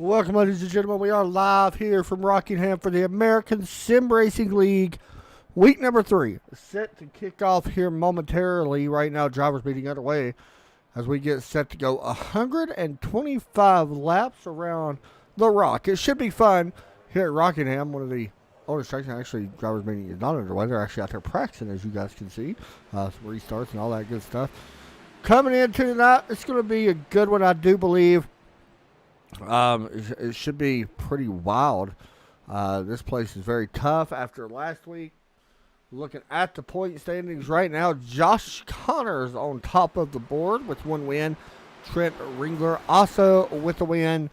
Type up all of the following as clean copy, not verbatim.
Welcome, ladies and gentlemen. We are live here from Rockingham for the American Sim Racing League, week number 3. Set to kick off here momentarily. Right now, drivers meeting underway as we get set to go 125 laps around the Rock. It should be fun here at Rockingham. One of the oldest tracks, actually, drivers meeting is not underway. They're actually out there practicing, as you guys can see. Some restarts and all that good stuff. Coming into tonight, it's going to be a good one, I do believe. It should be pretty wild. This place is very tough after last week. Looking at the point standings right now, Josh Connors on top of the board with 1 win. Trent Ringler also with a win.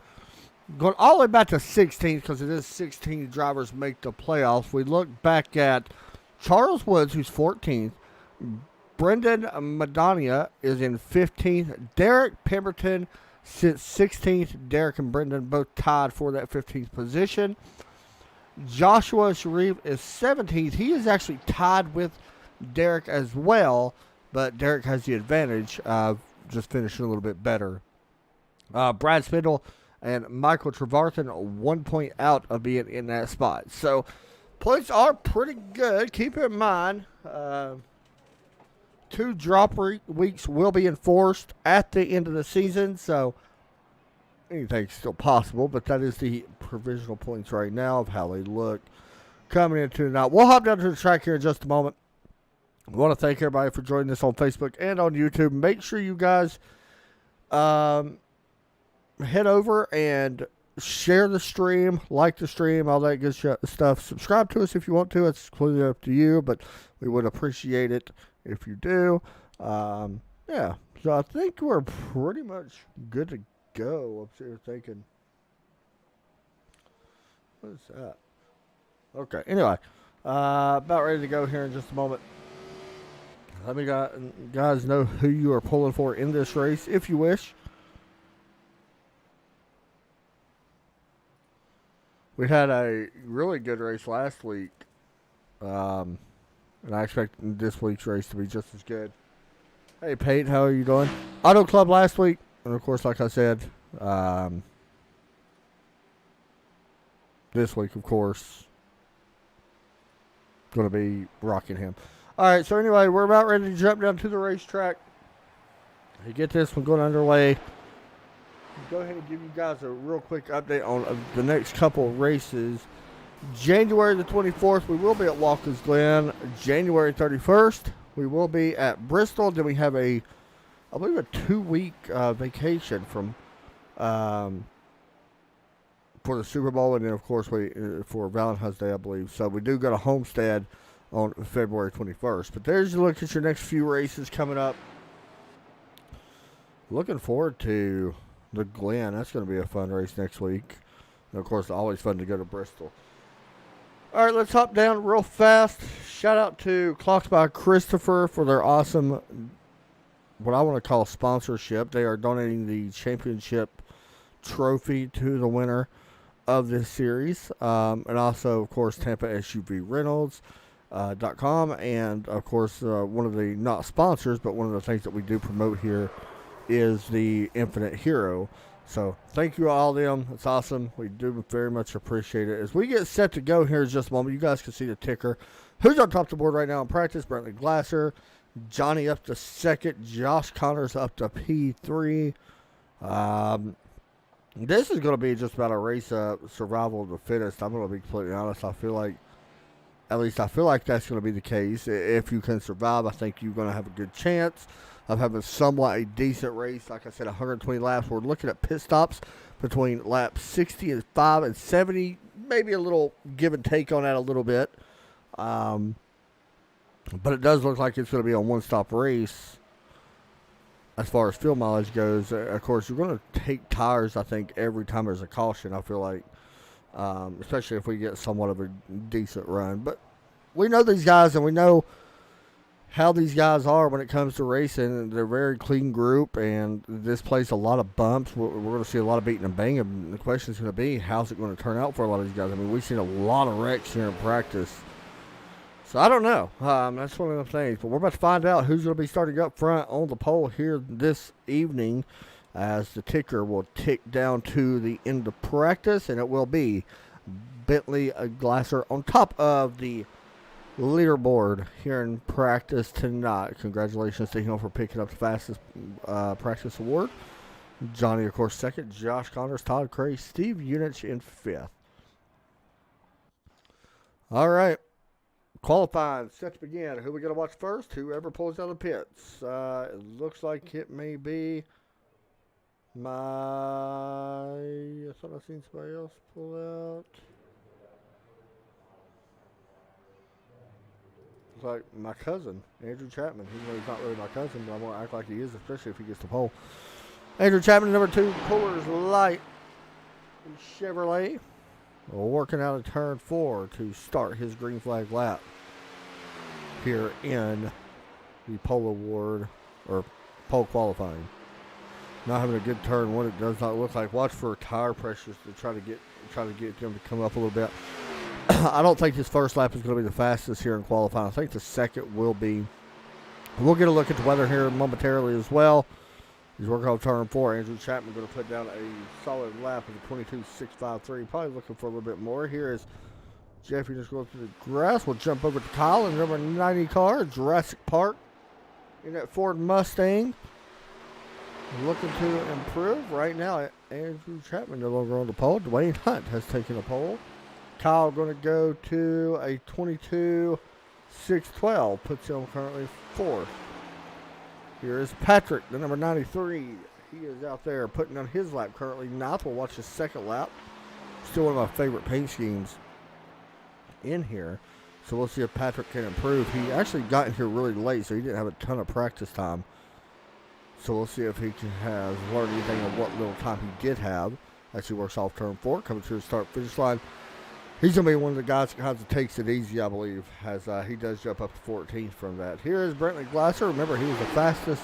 Going all the way back to 16th because it is 16 drivers make the playoffs. We look back at Charles Woods, who's 14th. Brendan Madania is in 15th. Derek Pemberton sits 16th. Derek and Brendan both tied for that 15th position. Joshua Sharif is 17th. He is actually tied with Derek as well, but Derek has the advantage of just finishing a little bit better. Brad Spindle and Michael Trevarthen 1 point out of being in that spot. So points are pretty good. Keep in mind, 2 drop weeks will be enforced at the end of the season, so anything's still possible, but that is the provisional points right now of how they look coming into tonight. We'll hop down to the track here in just a moment. I want to thank everybody for joining us on Facebook and on YouTube. Make sure you guys head over and share the stream, like the stream, all that good stuff. Subscribe to us if you want to. It's completely up to you, but we would appreciate it if you do. Yeah, so I think we're pretty much good to go. I'm sitting here thinking, what is that? Okay, anyway, about ready to go here in just a moment. Let me guys know who you are pulling for in this race, if you wish. We had a really good race last week, and I expect this week's race to be just as good. Hey, Pate, how are you doing? Auto Club last week, and of course, like I said, this week, of course, going to be Rockingham. All right, so anyway, we're about ready to jump down to the racetrack. To get this one going underway, go ahead and give you guys a real quick update on the next couple of races. January the 24th, we will be at Walker's Glen. January 31st, we will be at Bristol. Then we have I believe a 2-week vacation from for the Super Bowl, and then of course for Valentine's Day, I believe. So we do go to Homestead on February 21st. But there's a look at your next few races coming up. Looking forward to the Glen. That's going to be a fun race next week. And of course, always fun to go to Bristol. All right, let's hop down real fast. Shout out to Clocks by Christopher for their awesome, what I want to call sponsorship. They are donating the championship trophy to the winner of this series. And also, of course, Tampa SUV Reynolds.com. And, of course, one of the, not sponsors, but one of the things that we do promote here is the Infinite Hero. So thank you all them. It's awesome. We do very much appreciate it. As we get set to go here in just a moment, you guys can see the ticker. Who's on top of the board right now in practice? Brentley Glasser. Johnny up to 2nd. Josh Connors up to P3. This is going to be just about a race of survival of the fittest. I'm going to be completely honest. I feel like that's going to be the case. If you can survive, I think you're going to have a good chance of having somewhat a decent race. Like I said, 120 laps. We're looking at pit stops between laps 65 and 70. Maybe a little give and take on that a little bit. But it does look like it's going to be a one-stop race as far as fuel mileage goes. Of course, you're going to take tires, I think, every time there's a caution, I feel like. Especially if we get somewhat of a decent run. But we know these guys, and we know how these guys are when it comes to racing. They're a very clean group, and this plays a lot of bumps. We're going to see a lot of beating and banging. And the question is going to be, how's it going to turn out for a lot of these guys? I mean, we've seen a lot of wrecks here in practice. So I don't know. That's one of the things. But we're about to find out who's going to be starting up front on the pole here this evening as the ticker will tick down to the end of practice, and it will be Bentley Glasser on top of the leaderboard here in practice tonight. Congratulations to him for picking up the fastest practice award. Johnny, of course, second. Josh Connors, Todd Cray, Steve Unich in fifth. All right. Qualifying, set to begin. Who we going to watch first? Whoever pulls out of the pits. It looks like it may be I thought I seen somebody else pull out. It's like my cousin, Andrew Chapman. Even though he's not really my cousin, but I'm going to act like he is, especially if he gets the pole. Andrew Chapman, number 2, Coors Light Chevrolet. Working out of turn 4 to start his green flag lap here in the pole award, or pole qualifying. Not having a good turn 1, it does not look like. Watch for tire pressures to try to get them to come up a little bit. I don't think his first lap is going to be the fastest here in qualifying. I think the second will be. We'll get a look at the weather here momentarily as well. He's working on turn 4. Andrew Chapman going to put down a solid lap of the 22.653. Probably looking for a little bit more. Here is Jeffy just going through the grass. We'll jump over to Kyle in number 90 car, Jurassic Park, in that Ford Mustang. Looking to improve. Right now, Andrew Chapman no longer on the pole. Dwayne Hunt has taken a pole. Kyle going to go to a 22.612. Puts him currently 4th. Here is Patrick, the number 93. He is out there putting on his lap currently 9th. We'll watch his second lap. Still one of my favorite paint schemes in here. So we'll see if Patrick can improve. He actually got in here really late, so he didn't have a ton of practice time. So we'll see if he has learned anything on what little time he did have as he works off turn 4, coming to the start-finish line. He's going to be one of the guys that kind of takes it easy, I believe, as he does jump up to 14th from that. Here is Bentley Glasser. Remember, he was the fastest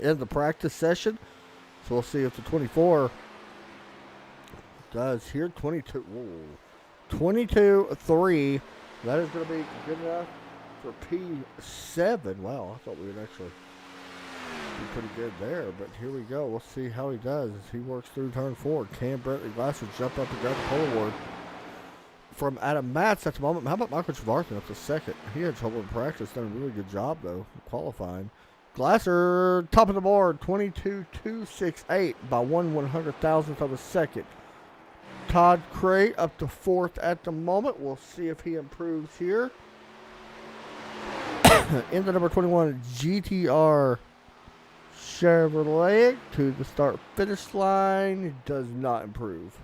in the practice session. So we'll see if the 24 does here. 22.3. That is going to be good enough for P7. Wow, I thought we would actually be pretty good there, but here we go. We'll see how he does as he works through turn 4. Can Bentley Glasser jump up and grab the pole award from Adam Matz at the moment? How about Michael Trevarthen up to second? He had trouble in practice, done a really good job though qualifying. Glasser top of the board, 22.268 by 1/100,000th of a second. Todd Cray up to 4th at the moment. We'll see if he improves here. In the number 21 GTR Chevrolet to the start-finish line. It does not improve.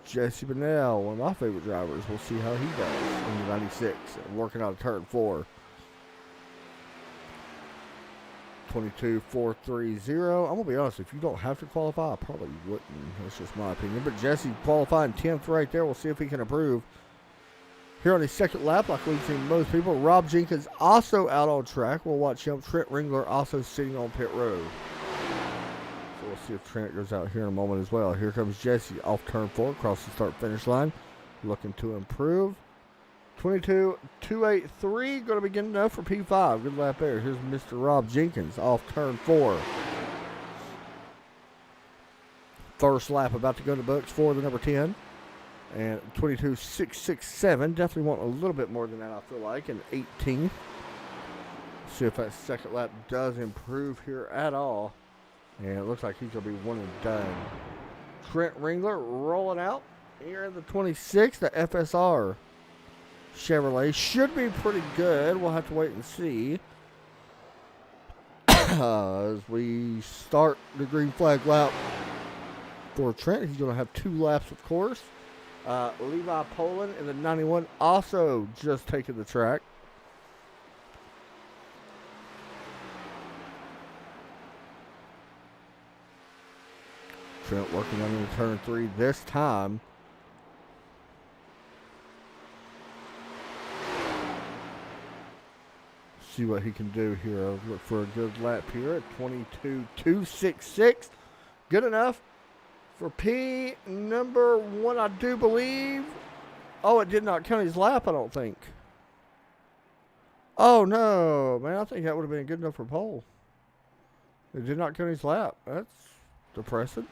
Jesse Bennell, one of my favorite drivers. We'll see how he does in the 96. Working out of turn 4. 22.430. I'm going to be honest, if you don't have to qualify, I probably wouldn't. That's just my opinion. But Jesse qualifying 10th right there. We'll see if he can improve. Here on his second lap, like we've seen most people, Rob Jenkins also out on track. We'll watch him. Trent Ringler also sitting on pit road. So we'll see if Trent goes out here in a moment as well. Here comes Jesse off turn 4, across the start-finish line. Looking to improve. 22.283, going to be good enough for P5. Good lap there. Here's Mr. Rob Jenkins off turn 4. First lap about to go to books for the number 10. And 22.667. Definitely want a little bit more than that, I feel like. And 18th. See if that second lap does improve here at all. And it looks like he's going to be one and done. Trent Ringler rolling out here in the 26th. The FSR Chevrolet should be pretty good. We'll have to wait and see. As we start the green flag lap for Trent. He's going to have 2 laps, of course. Levi Poland in the 91 also just taking the track. Trent working on into turn 3 this time. See what he can do here. I'll look for a good lap here at 22.266. Good enough for P number 1, I do believe. Oh, it did not count his lap, I don't think. Oh, no. Man, I think that would have been good enough for pole. It did not count his lap. That's depressing.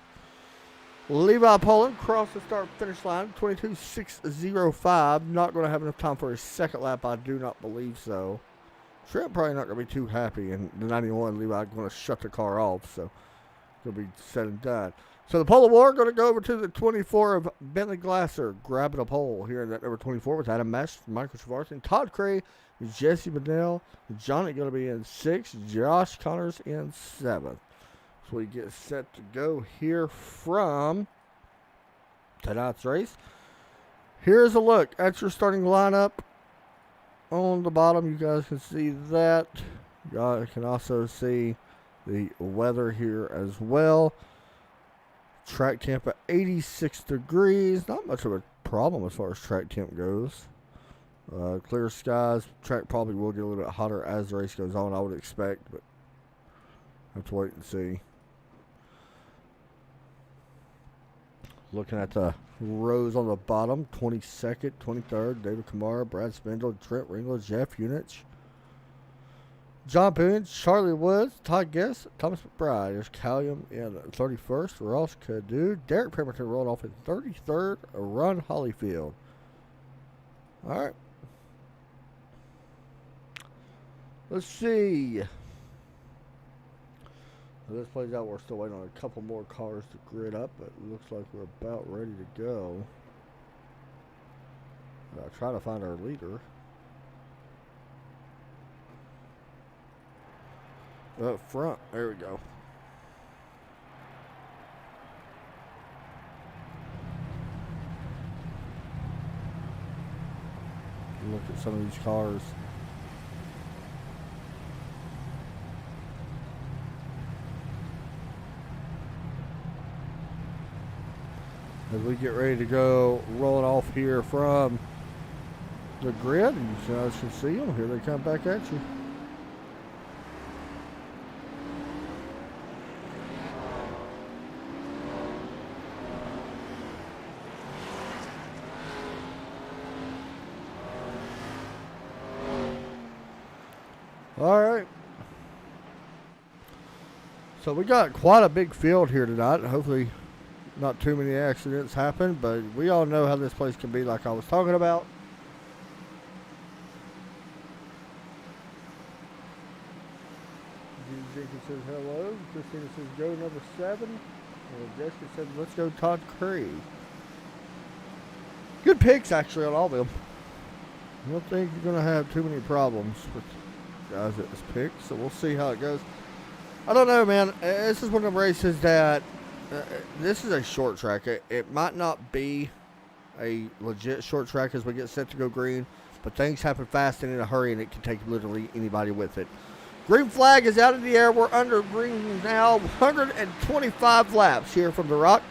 Levi Poland crossed the start-finish line, 22.605. Not going to have enough time for his second lap. I do not believe so. Trent probably not going to be too happy. And the 91, Levi going to shut the car off. So, it'll be said and done. So, the pole war going to go over to the 24 of Bentley Glasser, grabbing a pole here in that number 24 with Adam Mesh, Michael Schwartzen, Todd Cray, Jesse Bedell, Johnny going to be in 6th, Josh Connors in 7th. So we get set to go here from tonight's race. Here's a look at your starting lineup. On the bottom, you guys can see that. You guys can also see the weather here as well. Track temp at 86 degrees. Not much of a problem as far as track temp goes. Clear skies. Track probably will get a little bit hotter as the race goes on, I would expect, but have to wait and see. Looking at the rows on the bottom, 22nd, 23rd, David Kamara, Brad Spindle, Trent Ringler, Jeff Unich, John Boone, Charlie Woods, Todd Guess, Thomas McBride. There's Callium in 31st, Ross Cadu, Derek Pemberton rolled off in 33rd, Ron Hollyfield. All right. Let's see. This plays out. We're still waiting on a couple more cars to grid up, but it looks like we're about ready to go. Trying to find our leader. Up front. There we go. Look at some of these cars. As we get ready to go, rolling off here from the grid, and you guys can see them. Here they come back at you. All right. So we got quite a big field here tonight. Hopefully not too many accidents happen, but we all know how this place can be, like I was talking about. Jenkins says hello. Christina says go number 7. Jessica said let's go Todd Cree. Good picks actually on all of them. I don't think you're going to have too many problems with guys at this pick, so we'll see how it goes. I don't know, man. This is one of the races that this is a short track. It might not be a legit short track as we get set to go green, but things happen fast and in a hurry, and it can take literally anybody with it. Green flag is out of the air. We're under green now. 125 laps here from the Rock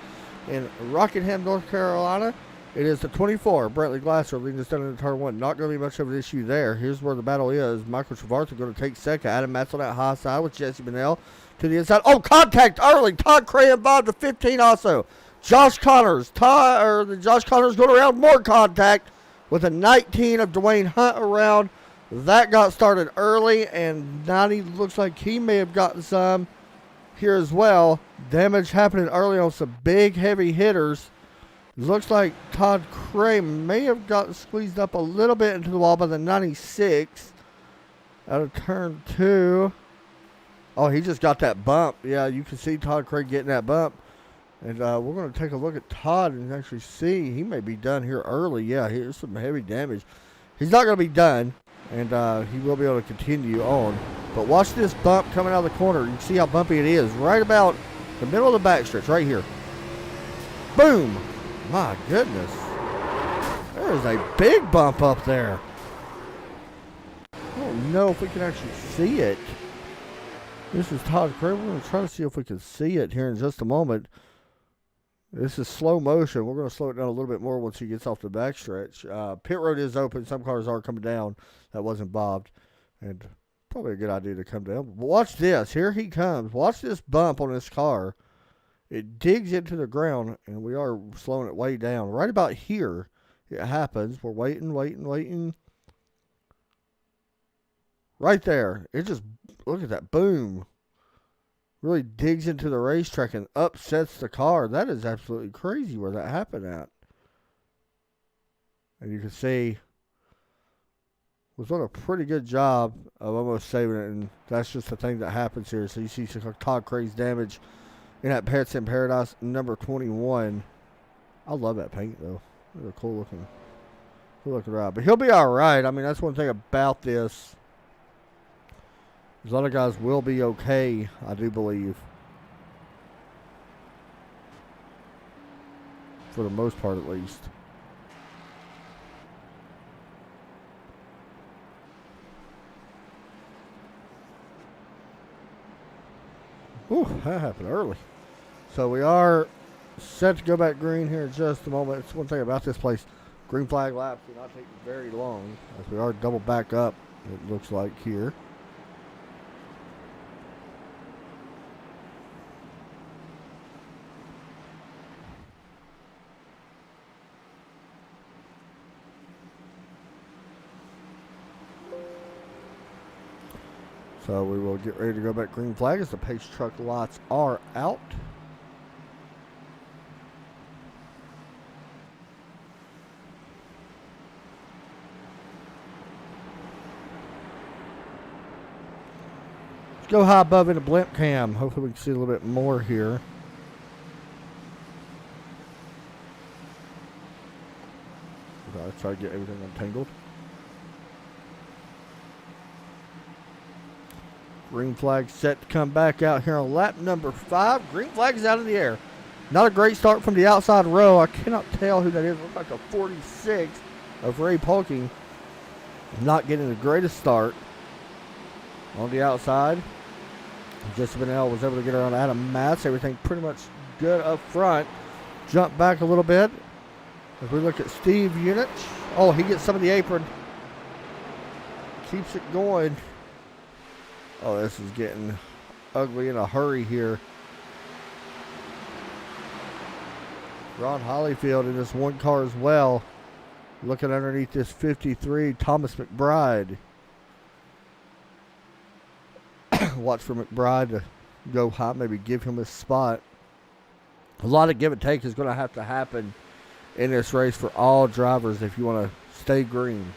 in Rockingham, North Carolina. It is the 24. Brentley Glasser leading us down into turn 1. Not going to be much of an issue there. Here's where the battle is. Michael Travarth going to take second. Adam Matz on that high side with Jesse Bennell to the inside. Oh, contact early. Todd Cray involved to 15 also. Josh Connors. Josh Connors going around more contact with a 19 of Dwayne Hunt around. That got started early, and 90 looks like he may have gotten some here as well. Damage happening early on some big, heavy hitters. Looks like Todd Cray may have gotten squeezed up a little bit into the wall by the 96 out of turn 2. Oh, he just got that bump. Yeah, you can see Todd Cray getting that bump. And we're going to take a look at Todd and actually see. He may be done here early. Yeah, here's some heavy damage. He's not going to be done, and he will be able to continue on. But watch this bump coming out of the corner. You can see how bumpy it is. Right about the middle of the backstretch, right here. Boom. My goodness. There is a big bump up there. I don't know if we can actually see it. This is Todd Cray. We're going to try to see if we can see it here in just a moment. This is slow motion. We're going to slow it down a little bit more once he gets off the backstretch. Pit road is open. Some cars are coming down. That wasn't bobbed. And probably a good idea to come down. But watch this. Here he comes. Watch this bump on this car. It digs into the ground, and we are slowing it way down. Right about here, it happens. We're waiting. Right there. It just, look at that. Boom. really digs into the racetrack and upsets the car. That is absolutely crazy where that happened at. And you can see was doing a pretty good job of almost saving it, and that's just the thing that happens here. So you see some Todd Craze damage in that Pets in Paradise number 21. I love that paint though. It's a cool looking ride. But he'll be all right. I mean, that's one thing about this. A lot of guys will be okay, I do believe. For the most part, at least. Ooh, that happened early. So we are set to go back green here in just a moment. It's one thing about this place. Green flag laps do not take very long, as we are double back up, it looks like here. So we will get ready to go back green flag as the pace truck lots are out. Let's go high above in the blimp cam. Hopefully we can see a little bit more here. Let's try to get everything untangled. Green flag set to come back out here on lap number 5. Green flag is out of the air. Not a great start from the outside row. I cannot tell who that is. Looks like a 46 of Ray Polking. Not getting the greatest start on the outside. Jesse Bennell was able to get around Adam Matz. Everything pretty much good up front. Jump back a little bit. As we look at Steve Unich. Oh, he gets some of the apron. Keeps it going. Oh, this is getting ugly in a hurry here. Ron Hollyfield in this one car as well. Looking underneath this 53, Thomas McBride. Watch for McBride to go high, maybe give him a spot. A lot of give and take is going to have to happen in this race for all drivers if you want to stay green.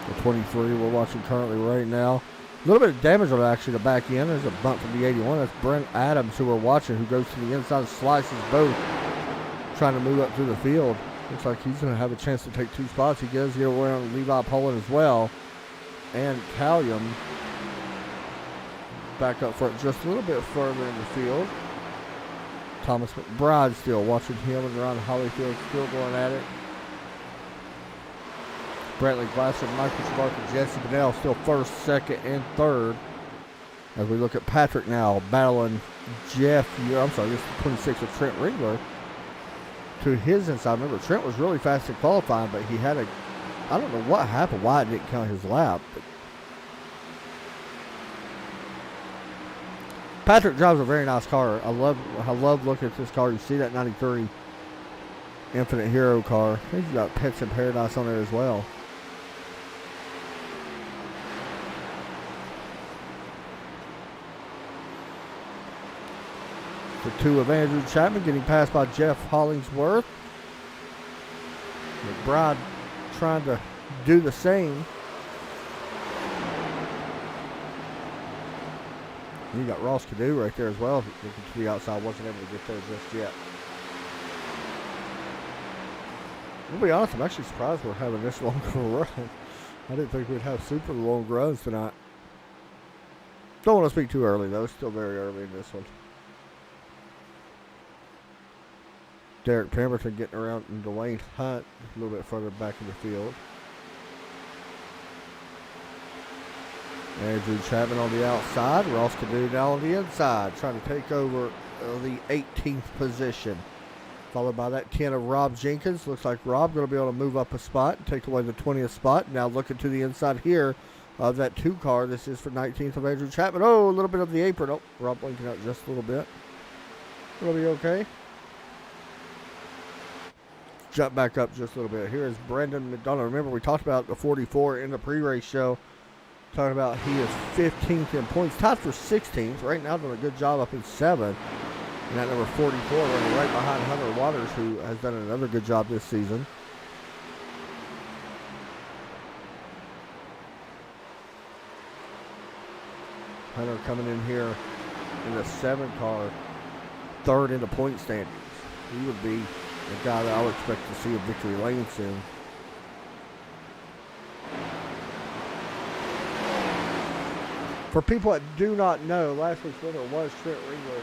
The 23 we're watching currently right now. A little bit of damage on actually the back end. There's a bump from the 81. That's Brent Adams, who we're watching, who goes to the inside and slices both, trying to move up through the field. Looks like he's going to have a chance to take 2 spots. He goes the other way on Levi Poland as well. And Callium back up front just a little bit further in the field. Thomas McBride still watching him, and Ron Hollyfield still going at it. Brantley Glasser, Michael Sparker, Jesse Bennell still first, second, and third. As we look at Patrick now battling Jeff, I'm sorry, this is 26 of Trent Ringler to his inside. Remember, Trent was really fast in qualifying, but he had I don't know what happened, why it didn't count his lap. But Patrick drives a very nice car. I love looking at this car. You see that 93 Infinite Hero car. He's got Pets in Paradise on there as well. The 2 of Andrew Chapman getting passed by Jeff Hollingsworth. McBride trying to do the same. And you got Ross Cadu right there as well. Looking to the outside, wasn't able to get there just yet. I'll be honest, I'm actually surprised we're having this long of a run. I didn't think we'd have super long runs tonight. Don't want to speak too early though. It's still very early in this one. Derek Pemberton getting around and Dwayne Hunt a little bit further back in the field. Andrew Chapman on the outside. Ross Cadu now on the inside, trying to take over the 18th position. Followed by that 10 of Rob Jenkins. Looks like Rob going to be able to move up a spot and take away the 20th spot. Now looking to the inside here of that 2 car. This is for 19th of Andrew Chapman. Oh, a little bit of the apron. Oh, Rob blinking out just a little bit. Will be okay. jump back up just a little bit. Here is Brendan McDonald. Remember, we talked about the 44 in the pre-race show. Talking about he is 15th in points, tied for 16th. Right now, doing a good job up in 7th. And that number 44 running right behind Hunter Waters, who has done another good job this season. Hunter coming in here in the 7 car, 3rd in the point standings. He would be the guy that I would expect to see a victory lane soon. For people that do not know, last week's winner was Trent Ringler.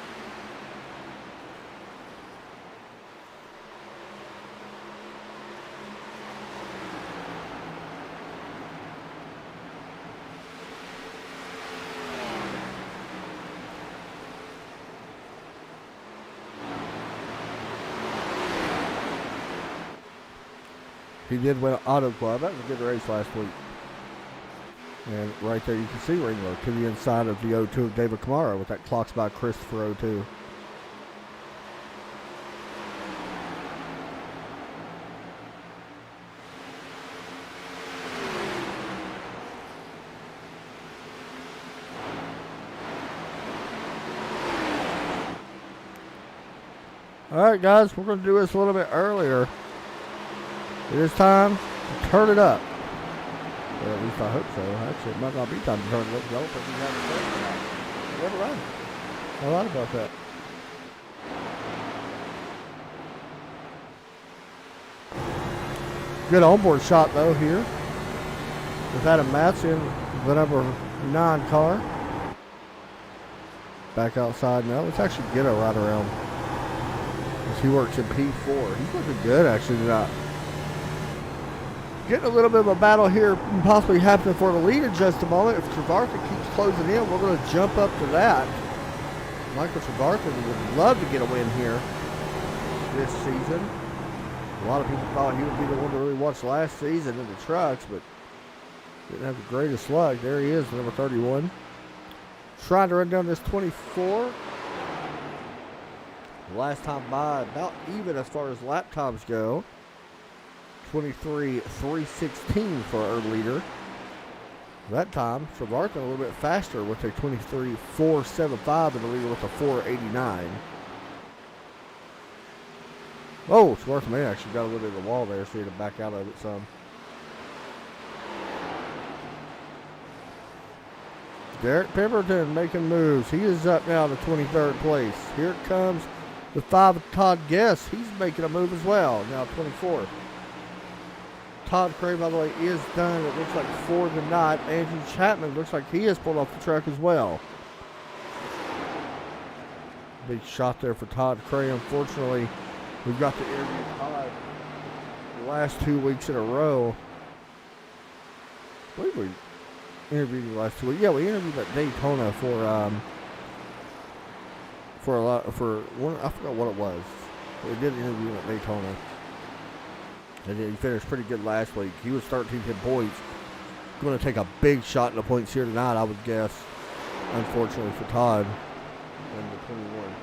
He did win an Auto Club. That was a good race last week. And right there you can see Ringler to the inside of the 02 of David Kamara with that clocks by Christopher 02. All right, guys, we're going to do this a little bit earlier. It is time to turn it up. Well, at least I hope so. Actually, it might not be time to turn it up. I don't think we have to turn it up. Never mind. I lied about that. Good onboard shot, though, here. With Adam Matson, the number 9 car. Back outside now. Let's actually get a right around. As he works in P4. He's looking good, actually, tonight. Getting a little bit of a battle here possibly happening for the lead in just a moment. If Trevarthen keeps closing in, we're going to jump up to that. Michael Trevarthen would love to get a win here this season. A lot of people thought he would be the one to really watch last season in the trucks, but didn't have the greatest luck. There he is, number 31. Trying to run down this 24. Last time by, about even as far as lap times go. 23.316 for our leader. That time, Trevarthen a little bit faster with a 23.475 and the leader with a 4.89. Oh, Trevarthen may actually got a little bit of the wall there, so he had to back out of it some. Derek Pemberton making moves. He is up now to 23rd place. Here it comes the 5 of Todd Guess. He's making a move as well, now 24th. Todd Cray, by the way, is done. It looks like for the night. Andrew Chapman looks like he has pulled off the track as well. Big shot there for Todd Cray. Unfortunately, we've got to interview Todd the last 2 weeks in a row. I believe we interviewed him the last 2 weeks. Yeah, we interviewed at Daytona for one. I forgot what it was. We did interview him at Daytona. And he finished pretty good last week. He was 13th in points. Going to take a big shot in the points here tonight, I would guess. Unfortunately for Todd. Number 21.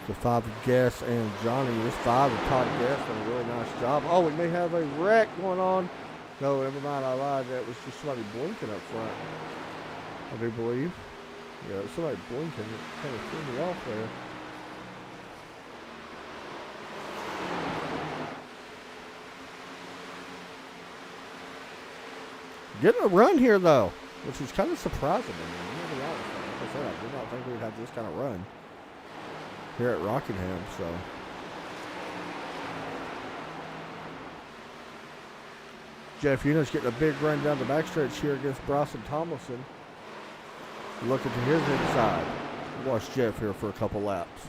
The 5 of Guess and Johnny. This 5 of Todd Guess done a really nice job. Oh, we may have a wreck going on. No, never mind. I lied. That was just somebody blinking up front, I do believe. Yeah, somebody blinking. It kind of threw me off there. Getting a run here, though, which is kind of surprising. I mean, like I said, I did not think we'd have this kind of run here at Rockingham, so. Jeff Enos getting a big run down the backstretch here against Bryson Tomlinson. Looking to his inside. Watch Jeff here for a couple laps.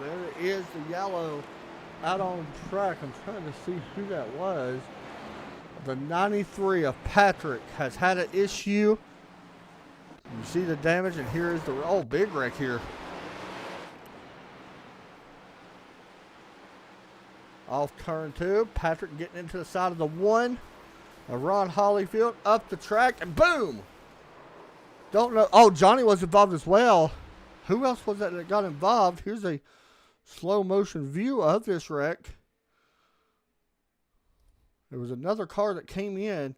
There is the yellow out on track. I'm trying to see who that was. The 93 of Patrick has had an issue. You see the damage, and here is the big wreck here. Off turn 2, Patrick getting into the side of the 1. Ron Hollyfield up the track, and boom! Don't know. Oh, Johnny was involved as well. Who else was that got involved? Here's a slow motion view of this wreck. There was another car that came in.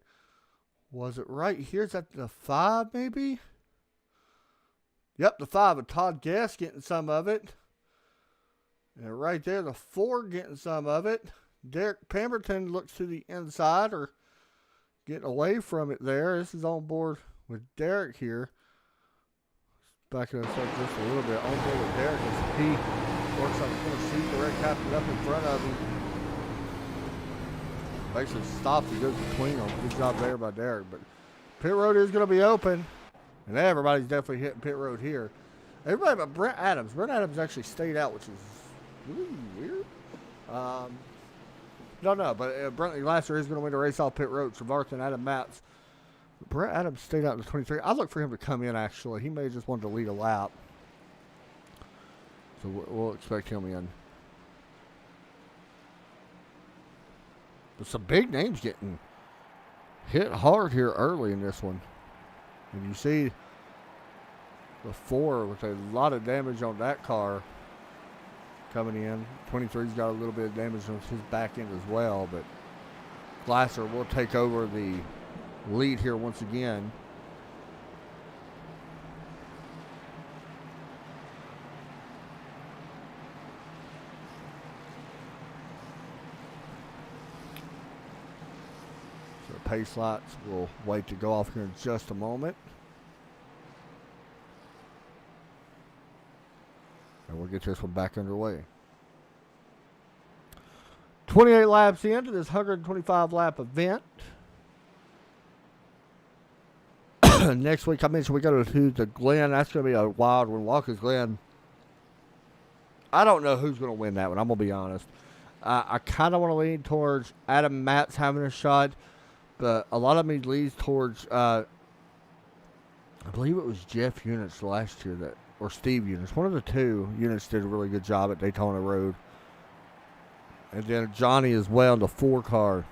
Was it right here? Is that the 5 maybe? Yep, the 5 with Todd Guest getting some of it. And right there, the 4 getting some of it. Derek Pemberton looks to the inside or getting away from it there. This is on board with Derek here. Backing us up just a little bit. On board with Derek as he works on the corner seat. The wreck happened up in front of him. Basically stops and goes between them. Good job there by Derek. But pit road is going to be open. And everybody's definitely hitting pit road here. Everybody but Brent Adams. Brent Adams actually stayed out, which is really weird. No, but Brentley Lasser is going to win the race off pit road. Travarth and Adam Matz. Brent Adams stayed out in the 23. I look for him to come in, actually. He may have just wanted to lead a lap. So we'll expect him in. But some big names getting hit hard here early in this one. And you see the 4 with a lot of damage on that car coming in. 23's got a little bit of damage on his back end as well. But Glasser will take over the lead here once again. So the pace lights will wait to go off here in just a moment. And we'll get this one back underway. 28 laps into this 125 lap event. Next week, I mentioned we go to the Glen. That's going to be a wild one. Watkins Glen. I don't know who's going to win that one. I'm going to be honest. I kind of want to lean towards Adam Matz having a shot, but a lot of me leans towards, I believe it was Jeff Eunice last year or Steve Eunice. One of the two. Eunice did a really good job at Daytona Road. And then Johnny as well in the 4 car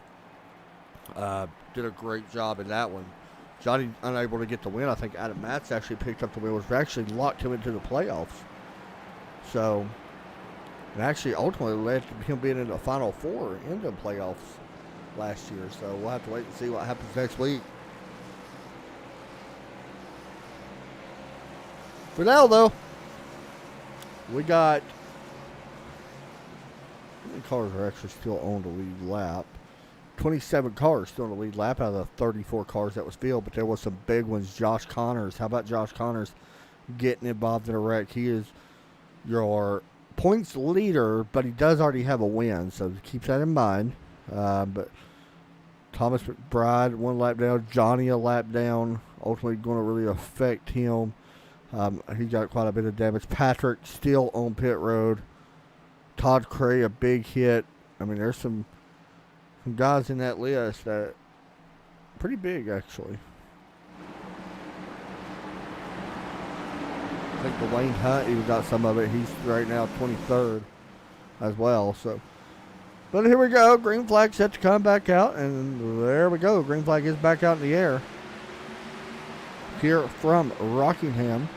did a great job in that one. Johnny unable to get the win. I think Adam Matz actually picked up the win, which actually locked him into the playoffs. So, and actually ultimately led to him being in the Final 4 in the playoffs last year. So we'll have to wait and see what happens next week. For now, though, we got... How many cars are actually still on the lead lap? 27 cars still in the lead lap out of the 34 cars that was filled, but there was some big ones. Josh Connors. How about Josh Connors getting involved in a wreck? He is your points leader, but he does already have a win, so keep that in mind. But Thomas McBride, 1 lap down. Johnny, a lap down. Ultimately going to really affect him. He got quite a bit of damage. Patrick still on pit road. Todd Cray, a big hit. I mean, there's some guys in that list that pretty big, actually. I think Dwayne Hunt, he got some of it. He's right now 23rd as well. So, but here we go. Green flag set to come back out, and there we go. Green flag is back out in the air here from Rockingham.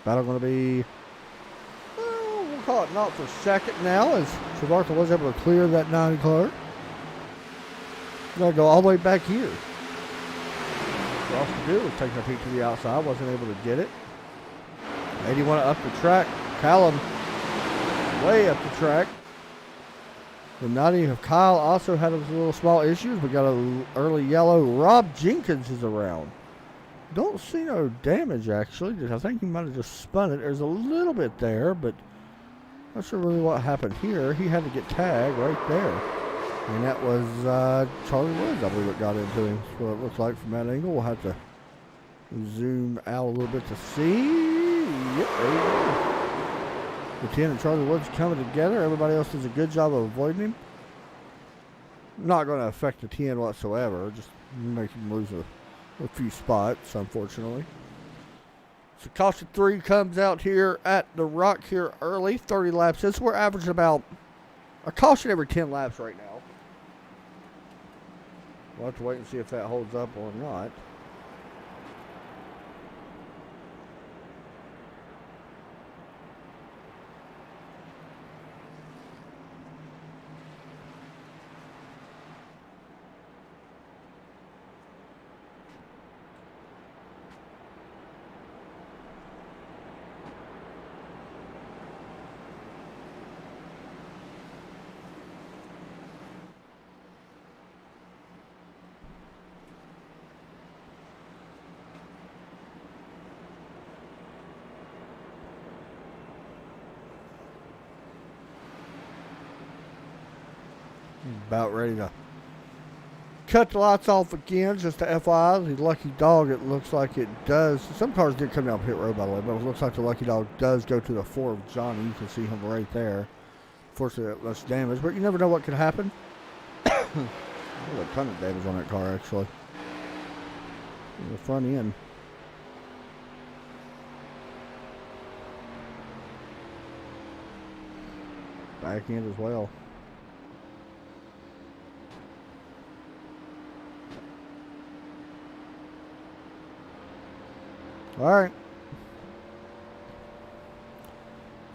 Battle going to be, we'll call it not for second now, as Travarth was able to clear that 9 car. Got to go all the way back here. What else to do was taking a peek to the outside. Wasn't able to get it. 81 up the track. Callum way up the track. The 90 of Kyle also had a little small issues. We got an early yellow. Rob Jenkins is around. Don't see no damage, actually. I think he might have just spun it. There's a little bit there, but not sure really what happened here. He had to get tagged right there. And that was Charlie Woods, I believe, that got into him. So it looks like from that angle. We'll have to zoom out a little bit to see. Yep, there you go. The 10 and Charlie Woods coming together. Everybody else does a good job of avoiding him. Not going to affect the 10 whatsoever. Just make him lose a few spots, unfortunately. So caution 3 comes out here at the Rock here early. 30 laps. This we're averaging about a caution every 10 laps right now. We'll have to wait and see if that holds up or not. About ready to cut the lights off again. Just to FYI, the Lucky Dog, it looks like it does. Some cars did come down pit road, by the way, but it looks like the Lucky Dog does go to the 4 of Johnny. You can see him right there. Unfortunately, less damage, but you never know what could happen. There's a ton of damage on that car, actually. The front end. Back end as well. All right.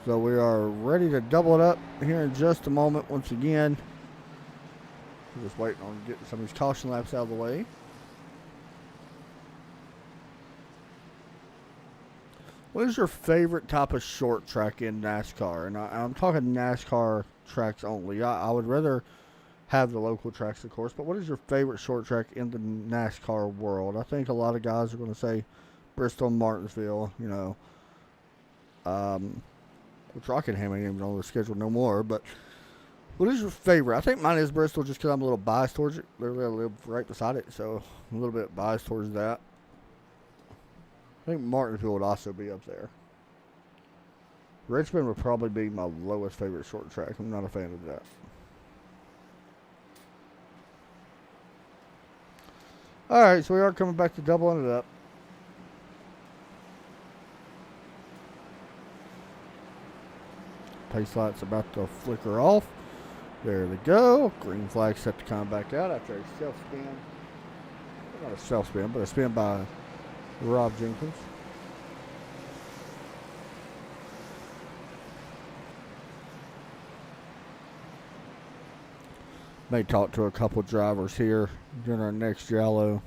So we are ready to double it up here in just a moment once again. We're just waiting on getting some of these caution laps out of the way. What is your favorite type of short track in NASCAR? And I'm talking NASCAR tracks only. I would rather have the local tracks, of course. But what is your favorite short track in the NASCAR world? I think a lot of guys are going to say Bristol and Martinsville, you know. Which Rockingham ain't even on the schedule no more. But what is your favorite? I think mine is Bristol just because I'm a little biased towards it. Literally, I live right beside it, so I'm a little bit biased towards that. I think Martinsville would also be up there. Richmond would probably be my lowest favorite short track. I'm not a fan of that. All right, so we are coming back to doubling it up. Pace light's about to flicker off. There they go. Green flag set to come back out after a self-spin. Not a self-spin, but a spin by Rob Jenkins. May talk to a couple drivers here during our next yellow.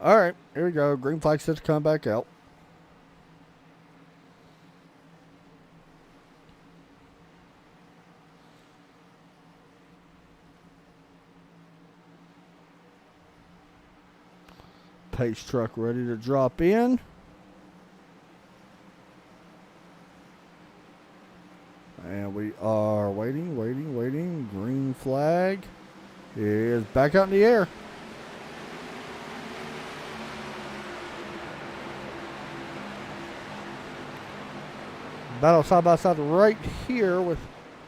All right, here we go. Green flag set to come back out. Pace truck ready to drop in. And we are waiting. Green flag is back out in the air. Battle side by side right here with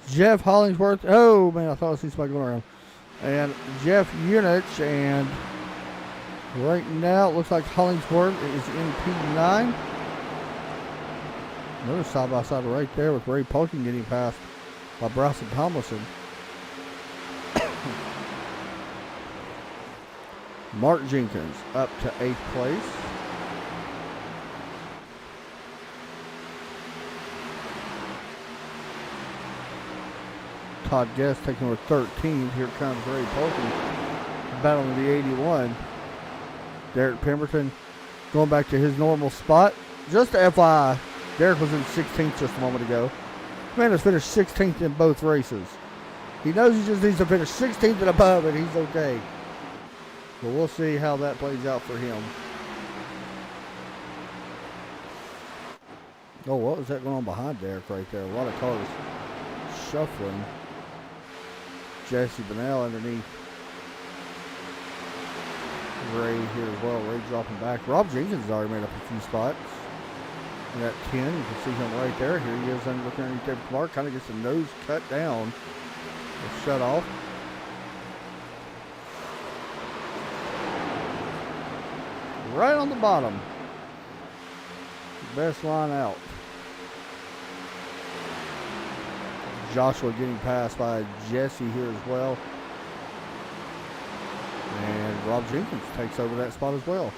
Jeff Hollingsworth. Oh, man, I thought I see somebody going around. And Jeff Unich. And right now it looks like Hollingsworth is in P9. Another side by side right there with Ray Polkin getting passed by Bryson Tomlinson. Mark Jenkins up to 8th place. Todd Guest taking over 13th. Here comes Ray Polkin battling the 81. Derek Pemberton going back to his normal spot. Just FYI, Derek was in 16th just a moment ago. Man has finished 16th in both races. He knows he just needs to finish 16th and above, and he's okay. But we'll see how that plays out for him. Oh, what was that going on behind Derek right there? A lot of cars shuffling. Jesse Bennell underneath Ray here as well. Ray dropping back. Rob Jenkins has already made up a few spots. And at 10, you can see him right there. Here he is looking underneath David Clark. Kind of gets the nose cut down. Or shut off. Right on the bottom. Best line out. Joshua getting passed by Jesse here as well. And Rob Jenkins takes over that spot as well.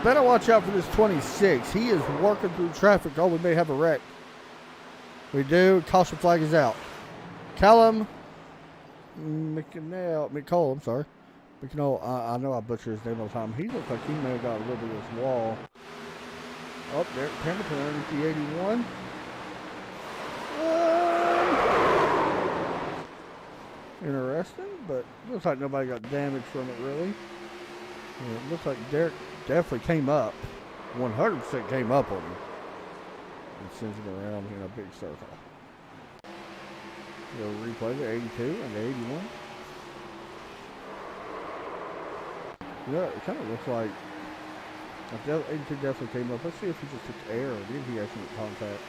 Better watch out for this 26. He is working through traffic. Oh, we may have a wreck. We do. Caution flag is out. Callum McCall, I'm sorry. McCall, I know I butcher his name all the time. He looks like he may have got a little bit of this wall. Oh, Derek Pemberton underneath the 81. Interesting, but looks like nobody got damage from it really. And it looks like Derek definitely came up. 100% came up on him. And sends him around in a big circle. We'll replay the 82 and the 81. Yeah, it kind of looks like 82 definitely came up. Let's see if he just took air or did he actually make contact.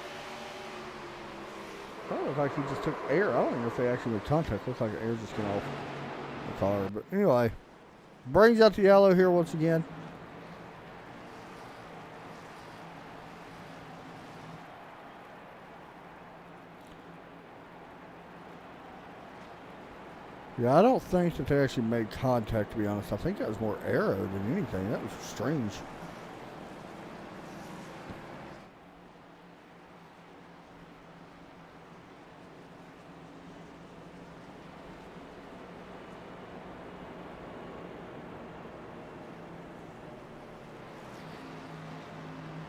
It looks like he just took air. I don't even know if they actually made contact. Looks like air just came off the car. But anyway, brings out the yellow here once again. Yeah, I don't think that they actually made contact, to be honest. I think that was more arrow than anything. That was strange.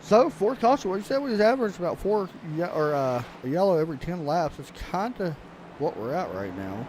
So, 4 caution. What you said was average about 4 a yellow every 10 laps. It's kind of what we're at right now.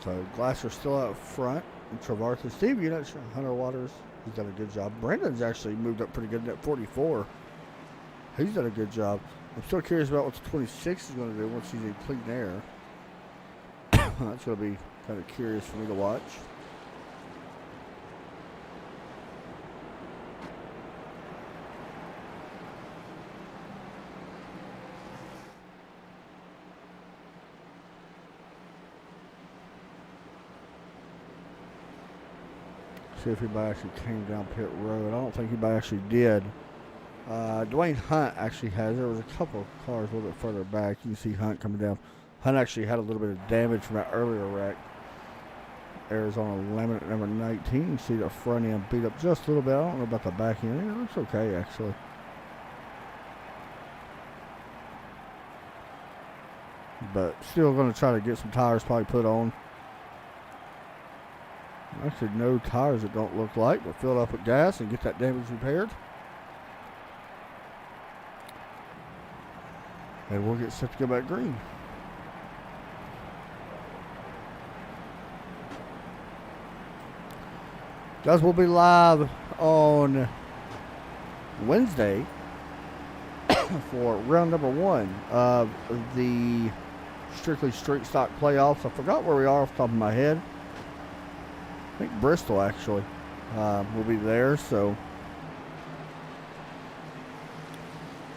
So Glasser's still out front. And Travartha, Steve, you're not sure. Hunter Waters, he's done a good job. Brandon's actually moved up pretty good at 44. He's done a good job. I'm still curious about what the 26 is going to do once he's in clean air. That's going to be kind of curious for me to watch. See if anybody actually came down pit road. I don't think anybody actually did. Dwayne Hunt actually has. There was a couple of cars a little bit further back. You can see Hunt coming down. Hunt actually had a little bit of damage from that earlier wreck. Arizona Lemon at number 19. You can see the front end beat up just a little bit. I don't know about the back end. It looks okay, actually. But still going to try to get some tires probably put on. Actually, no tires it don't look like. We'll fill it up with gas and get that damage repaired. And we'll get set to go back green. Guys, we'll be live on Wednesday for round number 1 of the Strictly Street Stock playoffs. I forgot where we are off the top of my head. I think Bristol actually will be there. So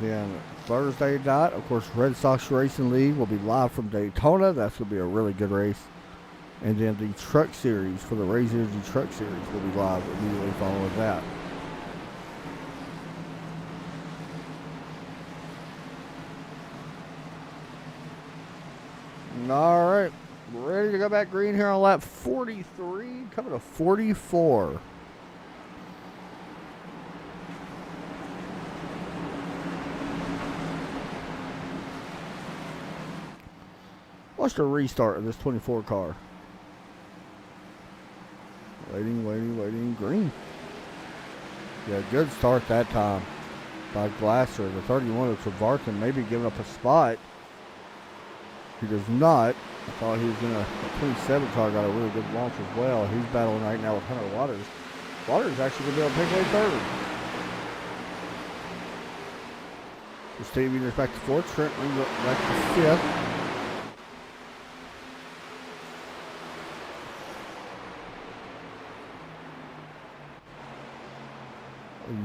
then Thursday night, of course, Red Sox Racing League will be live from Daytona. That's going to be a really good race. And then the Truck Series for the Raise Energy Truck Series will be live immediately following that. All right. We're ready to go back green here on lap 43, coming to 44. Watch the restart of this 24 car. Waiting. Green. Yeah, good start that time by Glasser. The 31 of Trevarton maybe giving up a spot. He does not. I thought he was going to. The 27 car got a really good launch as well. He's battling right now with Hunter Waters. Waters actually going to be able to pick away third. So Steve Eater's back to fourth. Trent back to fifth.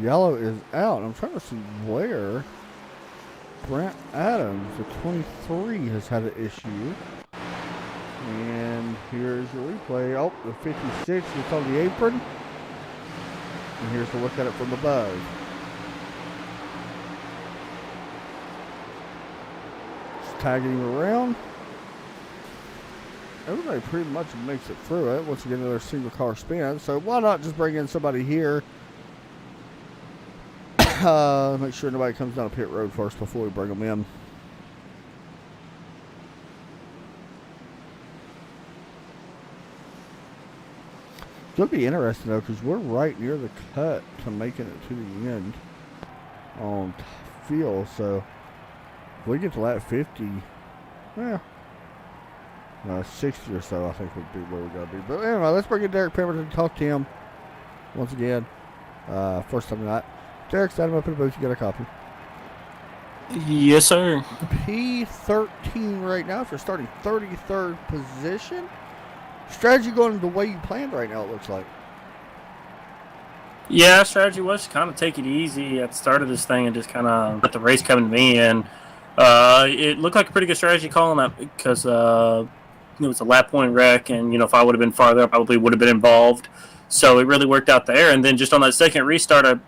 Yellow is out. I'm trying to see where Brent Adams, the 23, has had an issue. And here's your replay. Oh, the 56 is on the apron. And here's a look at it from above. Just tagging him around. Everybody pretty much makes it through it once you get another single car spin. So why not just bring in somebody here? Make sure nobody comes down a pit road first before we bring them in. It's going to be interesting, though, because we're right near the cut to making it to the end on field. So if we get to lap 50, 60 or so, I think would be where we got to be. But anyway, let's bring in Derek Pemberton and talk to him once again. First time tonight. Derek, stand him up in the booth. You got a copy. Yes, sir. P13 right now for starting 33rd position. Strategy going the way you planned right now, it looks like. Yeah, strategy was to kind of take it easy at the start of this thing and just kind of let the race come to me. And it looked like a pretty good strategy calling that because it was a lap point wreck. And, if I would have been farther, I probably would have been involved. So it really worked out there. And then just on that second restart,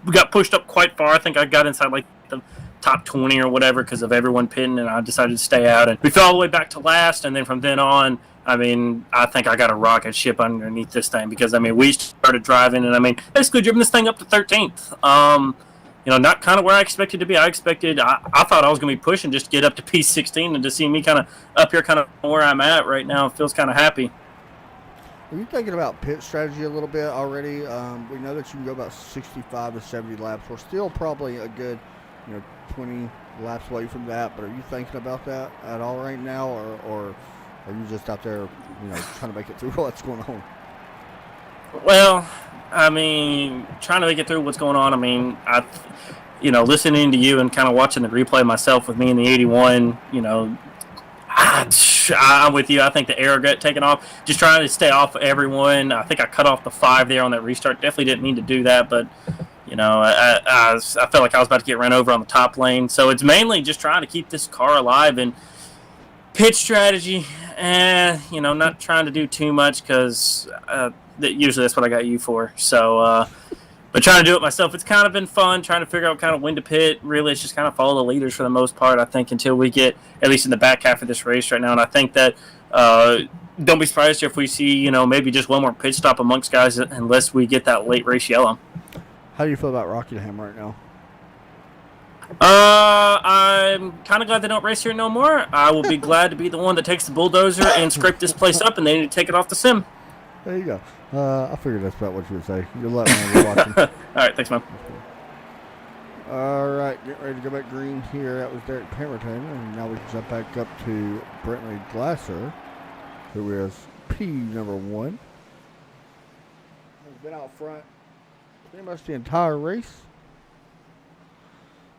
we got pushed up quite far. I think I got inside like the top 20 or whatever because of everyone pitting, and I decided to stay out. And we fell all the way back to last, and then from then on, I think I got a rocket ship underneath this thing because, we started driving, and, basically driven this thing up to 13th. Not kind of where I expected to be. I thought I was going to be pushing just to get up to P16, and to see me kind of up here kind of where I'm at right now, it feels kind of happy. Are you thinking about pit strategy a little bit already? We know that you can go about 65 to 70 laps. We're still probably a good, 20 laps away from that. But are you thinking about that at all right now, or are you just out there, trying to make it through what's going on? Well, trying to make it through what's going on. Listening to you and kind of watching the replay myself with me in the 81, I'm with you. I think the air got taken off. Just trying to stay off everyone. I think I cut off the 5 there on that restart. Definitely didn't mean to do that, but I felt like I was about to get run over on the top lane. So it's mainly just trying to keep this car alive and pit strategy. Not trying to do too much because usually that's what I got you for. So, but trying to do it myself, it's kind of been fun trying to figure out kind of when to pit. Really, it's just kind of follow the leaders for the most part, I think, until we get at least in the back half of this race right now. And I think that don't be surprised if we see, maybe just one more pit stop amongst guys unless we get that late race yellow. How do you feel about Rockingham right now? I'm kind of glad they don't race here no more. I will be glad to be the one that takes the bulldozer and scrape this place up, and they need to take it off the sim. There you go. I figured that's about what you would say. You'll let me know watching. All right, thanks, man. All right, get ready to go back green here. That was Derek Pemberton, and now we can jump back up to Brentley Glasser, who is P1. Has been out front pretty much the entire race.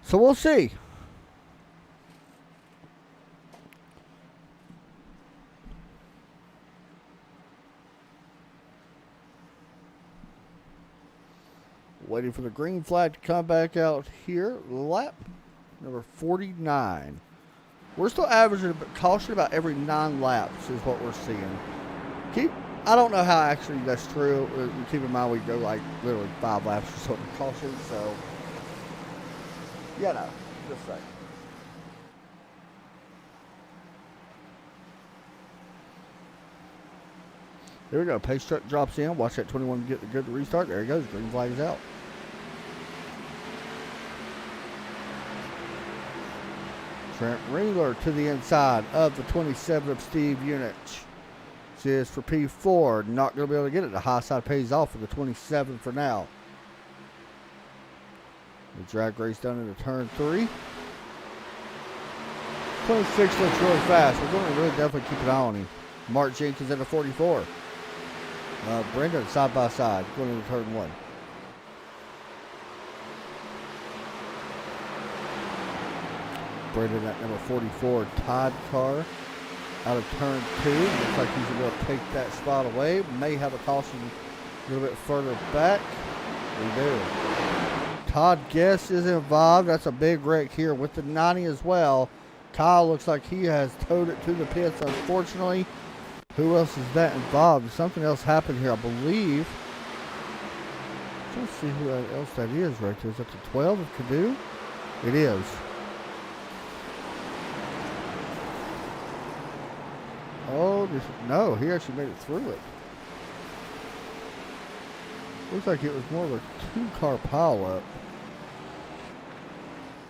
So we'll see. Waiting for the green flag to come back out here. Lap number 49. We're still averaging caution about every 9 laps is what we're seeing. I don't know how actually that's true. Keep in mind we go like literally 5 laps or something caution. So, just saying. There we go. Pace truck drops in. Watch that 21 get the good restart. There he goes. Green flag's out. Trent Ringler to the inside of the 27 of Steve Unich. This is for P4. Not going to be able to get it. The high side pays off for the 27 for now. The drag race done into turn 3. 26 looks really fast. We're going to really definitely keep an eye on him. Mark Jenkins at the 44. Brendan side by side going into turn 1. Brendan at number 44. Todd Carr out of turn 2. Looks like he's going to take that spot away. May have a caution a little bit further back. We do. Todd Guess is involved. That's a big wreck here with the 90 as well. Kyle looks like he has towed it to the pits, unfortunately. Who else is that involved? Something else happened here, I believe. Let's see who else that is right there. Is that the 12 of Cadu? It is. Oh, no, he actually made it through it. Looks like it was more of a 2-car pileup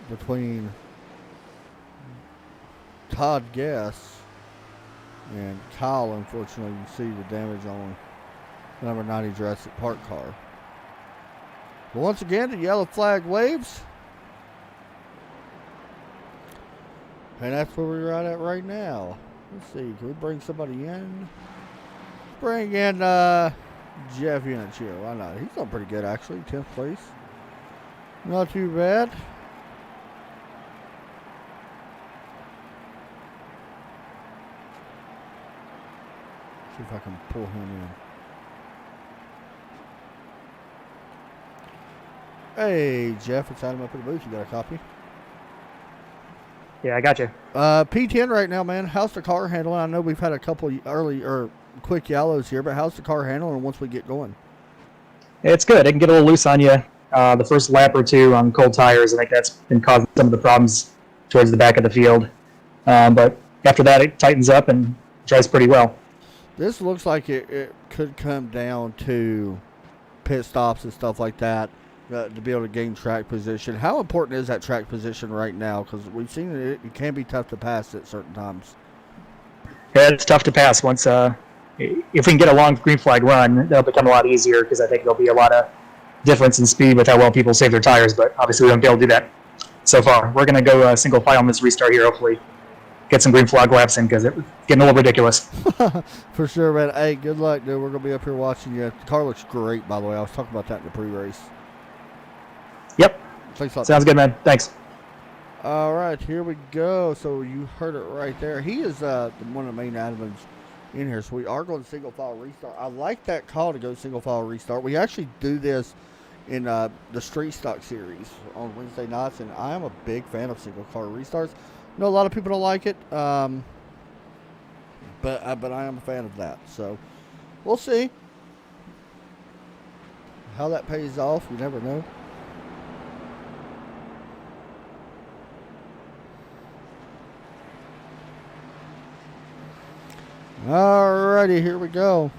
between Todd Guess and Kyle. Unfortunately, you see the damage on the number 90 Jurassic Park car. But once again, the yellow flag waves. And that's where we're at right now. Let's see, can we bring somebody in? Bring in Jeff Unich here. Why not? He's done pretty good, actually. 10th place. Not too bad. See if I can pull him in. Hey, Jeff, it's Adam up in the booth. You got a copy? Yeah, I got you. P10 right now, man. How's the car handling? I know we've had a couple early or quick yellows here, but how's the car handling once we get going? It's good. It can get a little loose on you the first lap or two on cold tires. I think that's been causing some of the problems towards the back of the field. But after that, it tightens up and drives pretty well. This looks like it could come down to pit stops and stuff like that to be able to gain track position. How important is that track position right now? Because we've seen it can be tough to pass at certain times. Yeah, it's tough to pass. Once if we can get a long green flag run, that'll become a lot easier because I think there'll be a lot of difference in speed with how well people save their tires. But obviously, we won't be able to do that so far. We're going to go single file on this restart here, hopefully. Get some green flag laps in because it's getting a little ridiculous. For sure, man. Hey, good luck, dude. We're going to be up here watching you. The car looks great, by the way. I was talking about that in the pre-race. Yep. Sounds good, man. Thanks. All right, here we go. So you heard it right there. He is one of the main admins in here. So we are going to single file restart. I like that call to go single file restart. We actually do this in the Street Stock series on Wednesday nights, and I am a big fan of single car restarts. I know a lot of people don't like it, but I am a fan of that. So we'll see how that pays off. You never know. Alrighty, here we go.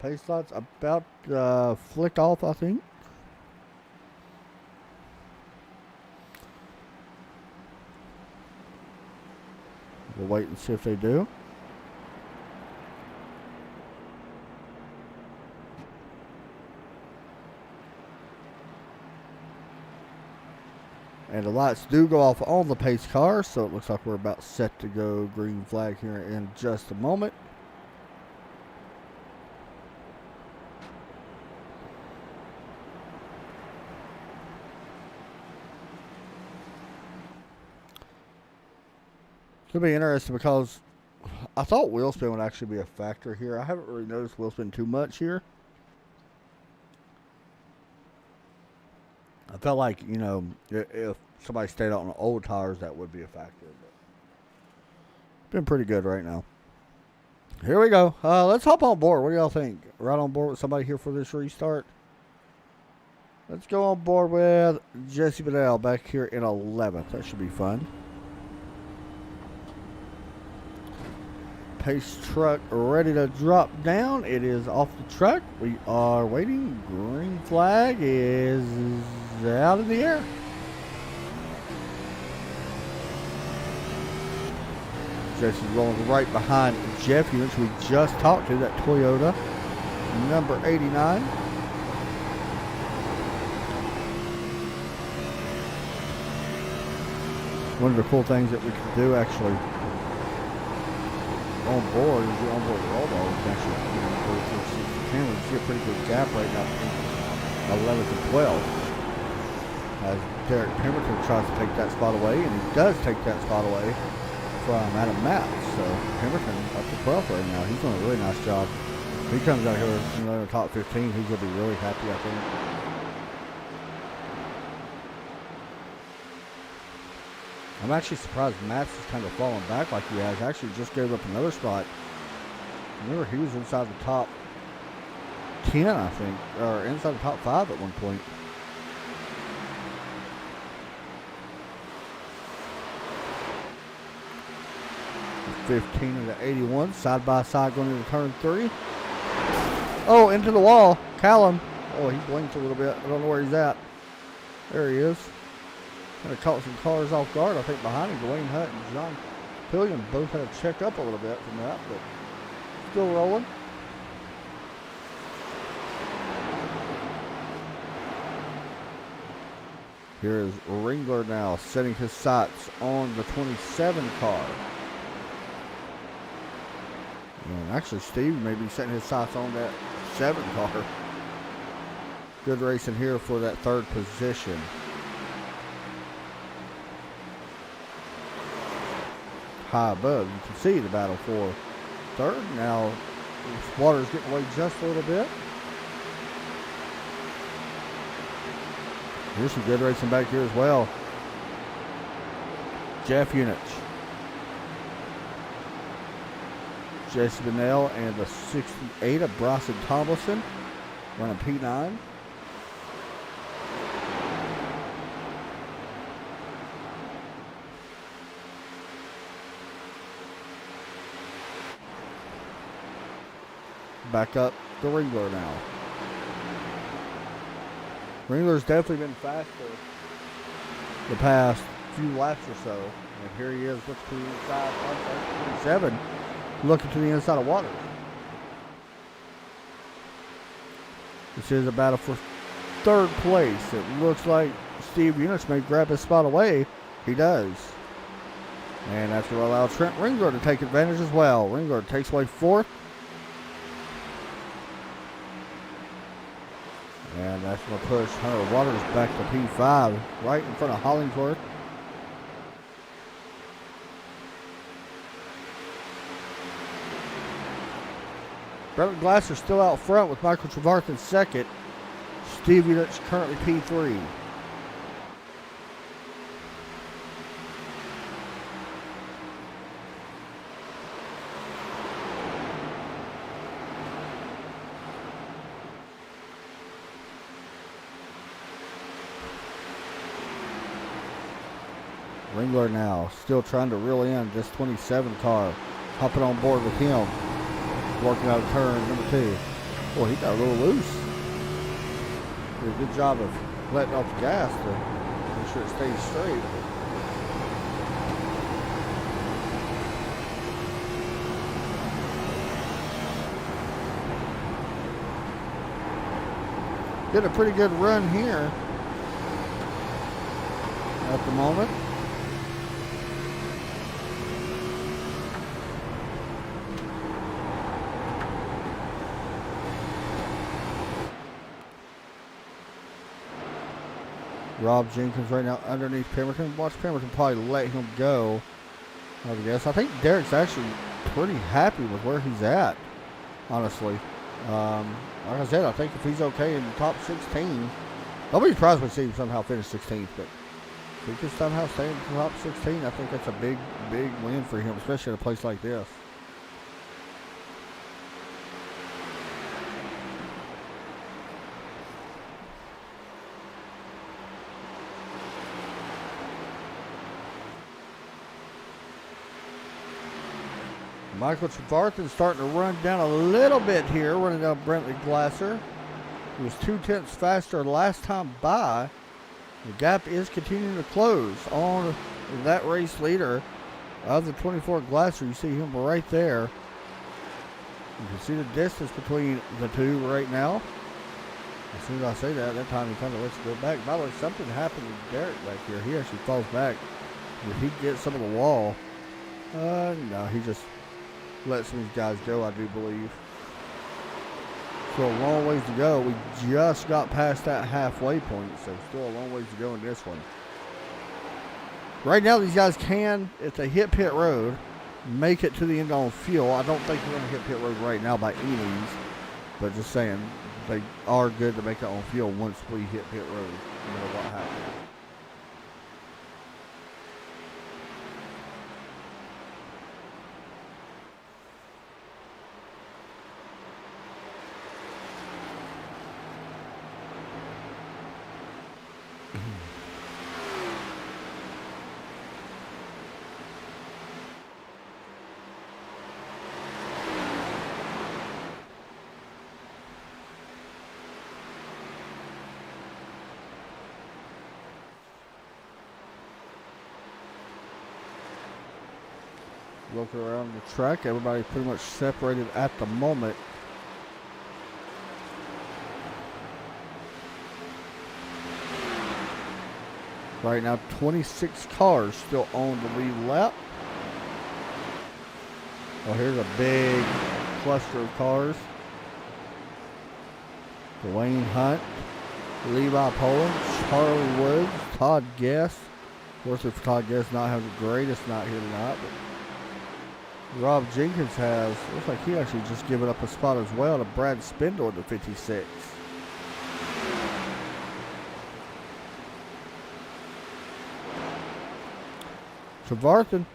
Pace light's about flick off, I think. We'll wait and see if they do. And the lights do go off on the pace car, so it looks like we're about set to go green flag here in just a moment. It's going to be interesting because I thought wheel spin would actually be a factor here. I haven't really noticed wheel spin too much here. I felt like, you know, if somebody stayed out on the old tires, that would be a factor. But been pretty good right now. Here we go. Let's hop on board. What do y'all think? Right on board with somebody here for this restart? Let's go on board with Jesse Bedell back here in 11th. That should be fun. Pace truck ready to drop down. It is off the truck. We are waiting. Green flag is out in the air. Jesse's rolling right behind Jeff Units we just talked to, that Toyota number 89. One of the cool things that we can do actually on board is you're on board with all dogs. Actually, go through 6 to 10. We see a pretty good gap right now between 11th and 12th. As Derek Pemberton tries to take that spot away, and he does take that spot away from Adam Matz. So Pemberton up to 12th right now. He's doing a really nice job. If he comes out here in the top 15, he's going to be really happy, I think. I'm actually surprised Matz is kind of falling back like he has. Actually just gave up another spot. Remember, he was inside the top 10, I think, or inside the top 5 at one point. The 15 and the 81, side by side going into turn 3. Oh, into the wall. Callum. Oh, he blinked a little bit. I don't know where he's at. There he is. Kind of caught some cars off guard. I think behind him, Dwayne Hutt and John Pillion both had to check up a little bit from that, but still rolling. Here is Ringler now setting his sights on the 27 car. And actually, Steve may be setting his sights on that 7 car. Good racing here for that 3rd position. High above, you can see the battle for 3rd. Now, water's getting away just a little bit. Here's some good racing back here as well. Jeff Unich, Jesse Bennell, and the 68 of Bryson Tomlinson running P9. Back up the Ringler now. Ringler's definitely been faster the past few laps or so. And here he is looking to the inside, 27, looking to the inside of Waters. This is a battle for 3rd place. It looks like Steve Unich may grab his spot away. He does. And that's going to allow Trent Ringler to take advantage as well. Ringler takes away 4th. And that's going to push Hunter Waters back to P5, right in front of Hollingsworth. Brevin Glasser still out front with Michael Trevarth in 2nd. Steve Unich currently P3. Ringler now still trying to reel in this 27 car. Hopping on board with him. Working out of turn number 2. Boy, he got a little loose. Did a good job of letting off the gas to make sure it stays straight. Did a pretty good run here at the moment. Rob Jenkins right now underneath Pemberton. Watch Pemberton probably let him go, I guess. I think Derek's actually pretty happy with where he's at, honestly. Like I said, I think if he's okay in the top 16, I'll be surprised if we see him somehow finish 16th, but if he can somehow stay in the top 16, I think that's a big, big win for him, especially at a place like this. Michael Trevarthen starting to run down a little bit here, running down Brentley Glasser. He was 2/10 faster last time by. The gap is continuing to close on that race leader. of the 24 Glasser. You see him right there. You can see the distance between the two right now. As soon as I say that time he kind of lets it go back. By the way, something happened to Derek back here. He actually falls back. Did he get some of the wall? No, he just let some of these guys go, I do believe. So a long ways to go. We just got past that halfway point, so still a long ways to go in this one. Right now, these guys can, if they hit pit road, make it to the end on fuel. I don't think we're going to hit pit road right now by any means, but just saying, they are good to make it on fuel once we hit pit road, no matter what happens. Looking around the track, everybody pretty much separated at the moment. Right now, 26 cars still on the lead lap. Oh, here's a big cluster of cars. Dwayne Hunt, Levi Poland, Charlie Woods, Todd Guest. Of course, if Todd Guest not having the greatest night here tonight, but Rob Jenkins has, looks like he actually just given up a spot as well to Brad Spindle at the 56. Trevarthen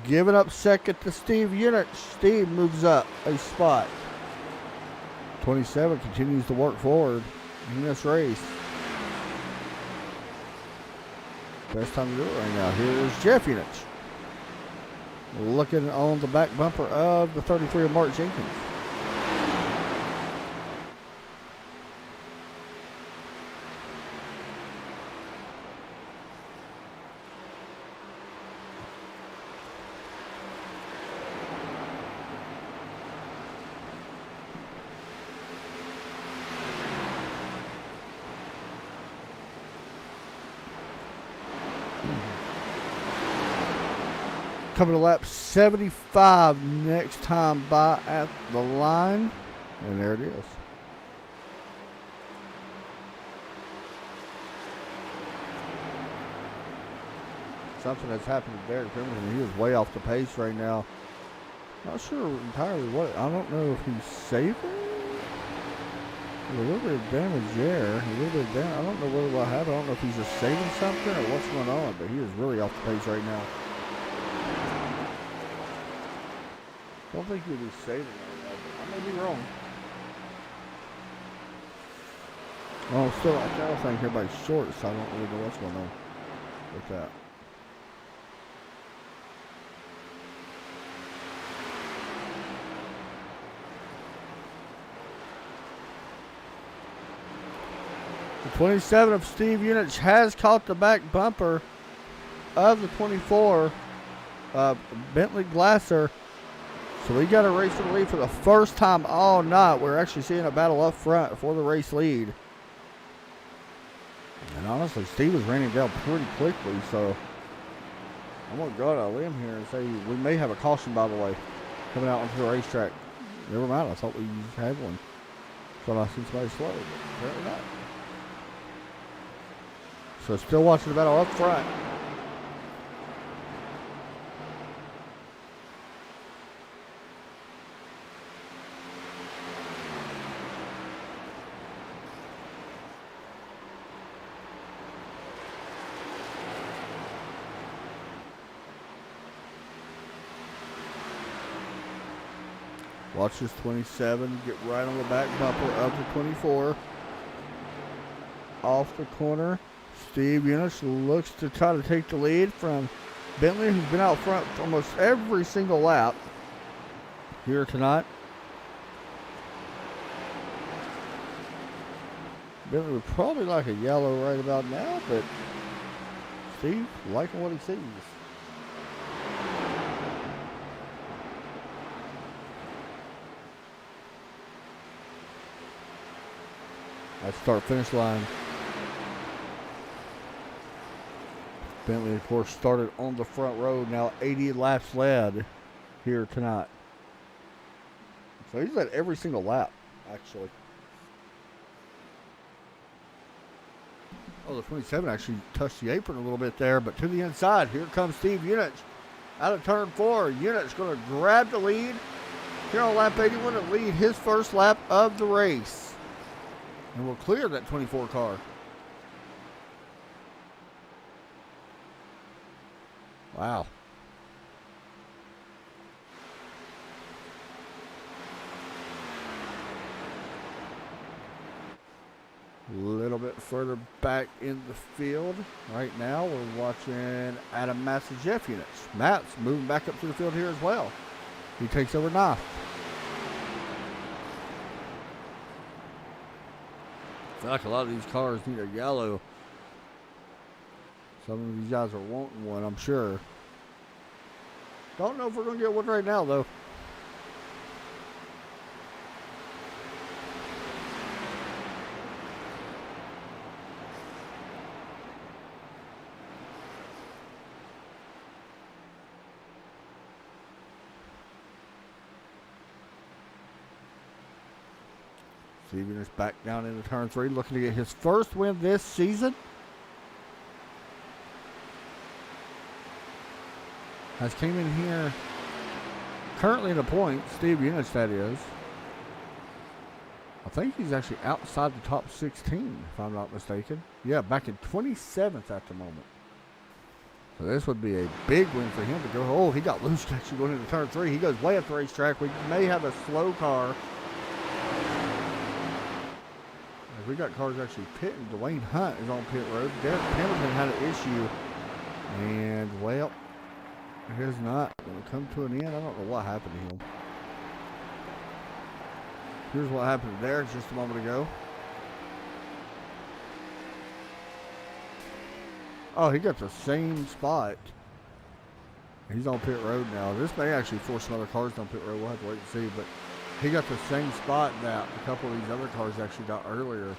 giving up second to Steve Unich. Steve moves up a spot. 27 continues to work forward in this race. Best time to do it right now. Here is Jeff Unich, looking on the back bumper of the 33 of Mark Jenkins. Coming to lap 75 next time by at the line. And there it is. Something that's happened to Derek Pemberton. He is way off the pace right now. Not sure entirely what. I don't know if he's saving. A little bit of damage there. A little bit of damage. I don't know what happened. I don't know if he's just saving something or what's going on. But he is really off the pace right now. I don't think he'll be saving right now, but I may be wrong. Oh, still, I think everybody's short, so I don't really know what's going on with that. The 27 of Steve Unich has caught the back bumper of the 24 Bentley Glasser. So we got a race for the lead for the first time all night. We're actually seeing a battle up front for the race lead. And honestly, Steve was raining down pretty quickly, so I'm going to go out on a limb here and say we may have a caution, by the way, coming out onto the racetrack. Never mind, I thought we had one. Thought I seen somebody slow, but apparently not. So still watching the battle up front. Watch this 27 get right on the back bumper of the 24. Off the corner, Steve Unich looks to try to take the lead from Bentley, who's been out front for almost every single lap here tonight. Bentley would probably like a yellow right about now, but Steve liking what he sees. at start-finish line. Bentley, of course, started on the front row. Now 80 laps led here tonight. So he's led every single lap, actually. Oh, the 27 actually touched the apron a little bit there, but to the inside, here comes Steve Unich. Out of turn 4, Unich going to grab the lead here on lap 81 and lead his first lap of the race. And will clear that 24 car. Wow. A little bit further back in the field. Right now we're watching Adam Matz and Jeff Unich. Matz moving back up to the field here as well. He takes over 9th. I feel like a lot of these cars need a yellow. Some of these guys are wanting one, I'm sure. Don't know if we're going to get one right now, though. Steven is back down into turn 3, looking to get his first win this season. Has came in here currently in the point, Steve Unich that is. I think he's actually outside the top 16, if I'm not mistaken. Yeah, back in 27th at the moment. So this would be a big win for him to go. Oh, he got loose actually going into turn 3. He goes way up the racetrack. We may have a slow car. We got cars actually pitting. Dwayne Hunt is on pit road. Derek Pendleton had an issue. And, well, it is not going to come to an end. I don't know what happened to him. Here's what happened to Derek just a moment ago. Oh, he got the same spot. He's on pit road now. This may actually force some other cars down pit road. We'll have to wait and see. But he got the same spot that a couple of these other cars actually got earlier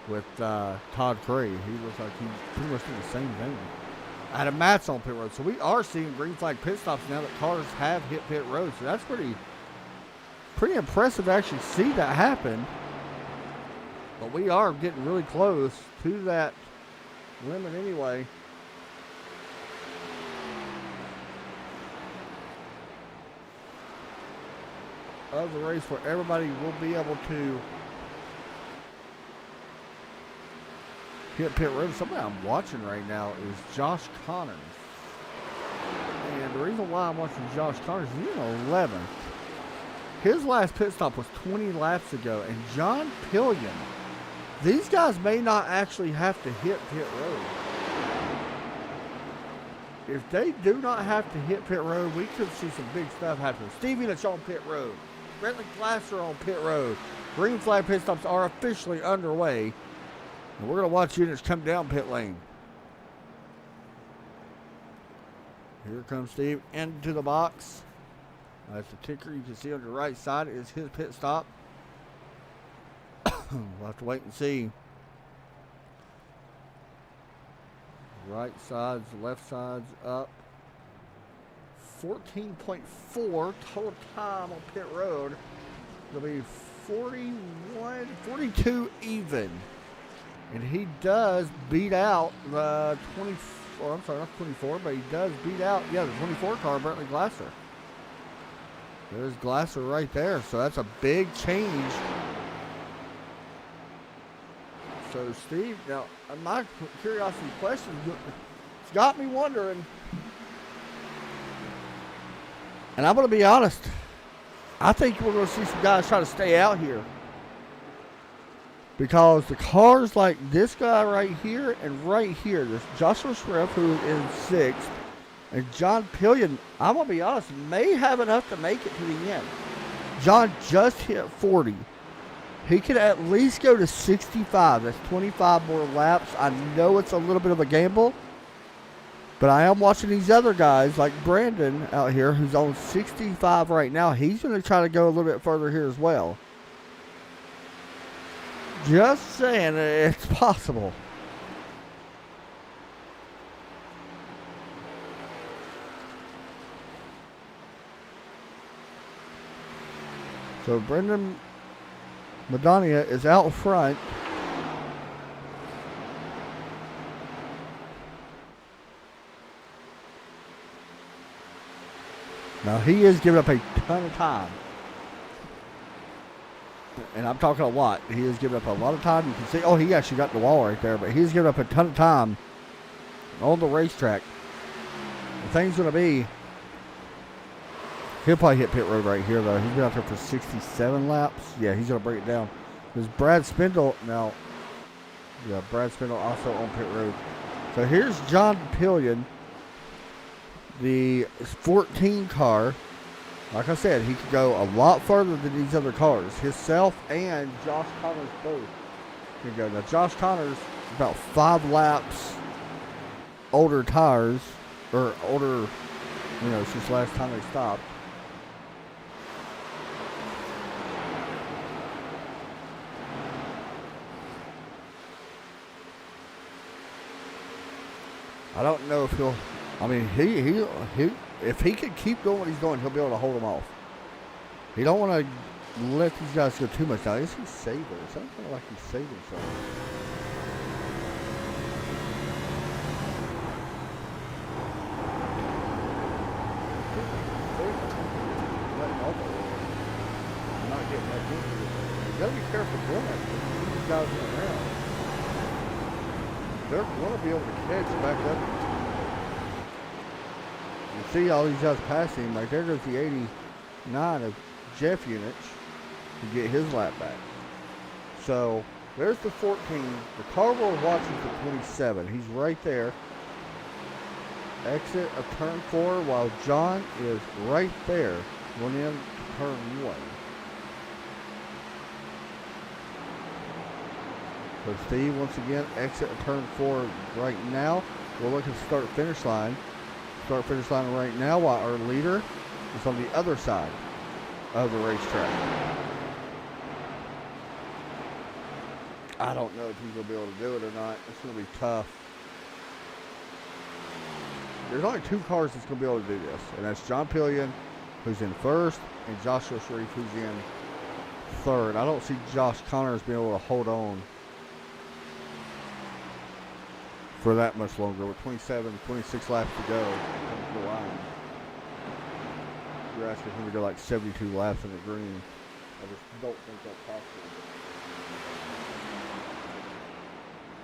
with Todd Cray. He looks like he pretty much did the same thing. Adam Matz on pit road. So we are seeing green flag pit stops now that cars have hit pit road. So that's pretty impressive to actually see that happen. But we are getting really close to that limit anyway. Of the race where everybody will be able to hit pit road. Somebody I'm watching right now is Josh Connors. And the reason why I'm watching Josh Connors is he's in 11th. His last pit stop was 20 laps ago. And John Pillion, these guys may not actually have to hit pit road. If they do not have to hit pit road, we could see some big stuff happen. Steve Unich on pit road. Bentley Glasser on pit road. Green flag pit stops are officially underway. And we're going to watch Unich come down pit lane. Here comes Steve into the box. That's the ticker you can see on the right side is his pit stop. We'll have to wait and see. Right side's, left side's up. 14.4 total time on pit road. It'll be 42 even. And he does beat out the 24, I'm sorry, not 24, but he does beat out, the 24 car, Bentley Glasser. There's Glasser right there. So that's a big change. So, Steve, now, my curiosity question, it's got me wondering, and I'm going to be honest, I think we're going to see some guys try to stay out here. Because the cars like this guy right here and right here, this Joshua Schreff, who is in 6th, and John Pillion, I'm going to be honest, may have enough to make it to the end. John just hit 40. He could at least go to 65. That's 25 more laps. I know it's a little bit of a gamble, but I am watching these other guys like Brandon out here who's on 65 right now. He's going to try to go a little bit further here as well. Just saying, it's possible. So Brendan Madania is out front. Now he is giving up a ton of time. And I'm talking a lot. He is giving up a lot of time. You can see, oh, he actually got the wall right there, but he's giving up a ton of time on the racetrack. The thing's going to be, he'll probably hit pit road right here, though. He's been out there for 67 laps. Yeah, he's going to break it down. There's Brad Spindle now. Yeah, Brad Spindle also on pit road. So here's John Pillion, the 14 car. Like I said, he could go a lot further than these other cars. Himself and Josh Connors both can go. Now, Josh Connors, about 5 laps older tires, or older, since last time they stopped. I don't know if he'll. I mean, he if he can keep doing what he's doing, he'll be able to hold them off. He don't want to let these guys go too much. Now, is he saving? It sounds kind of like he's saving something. Not getting that into it. You got to be careful doing that. These guys around. They're going to be able to catch back up. You see all these guys passing him. Like there goes the 89 of Jeff Unich to get his lap back. So there's the 14. The car we're watching for 27. He's right there. Exit of turn 4 while John is right there going in turn 1. So Steve, once again, exit of turn 4 right now. We're looking at start finish line. Start finish line right now while our leader is on the other side of the racetrack. I don't know if he's going to be able to do it or not. It's going to be tough. There's only 2 cars that's going to be able to do this, and that's John Pillion, who's in first, and Joshua Sharif, who's in third. I don't see Josh Connors being able to hold on for that much longer. With 27, 26 laps to go on the line. You're asking him to go like 72 laps in the green. I just don't think that's possible.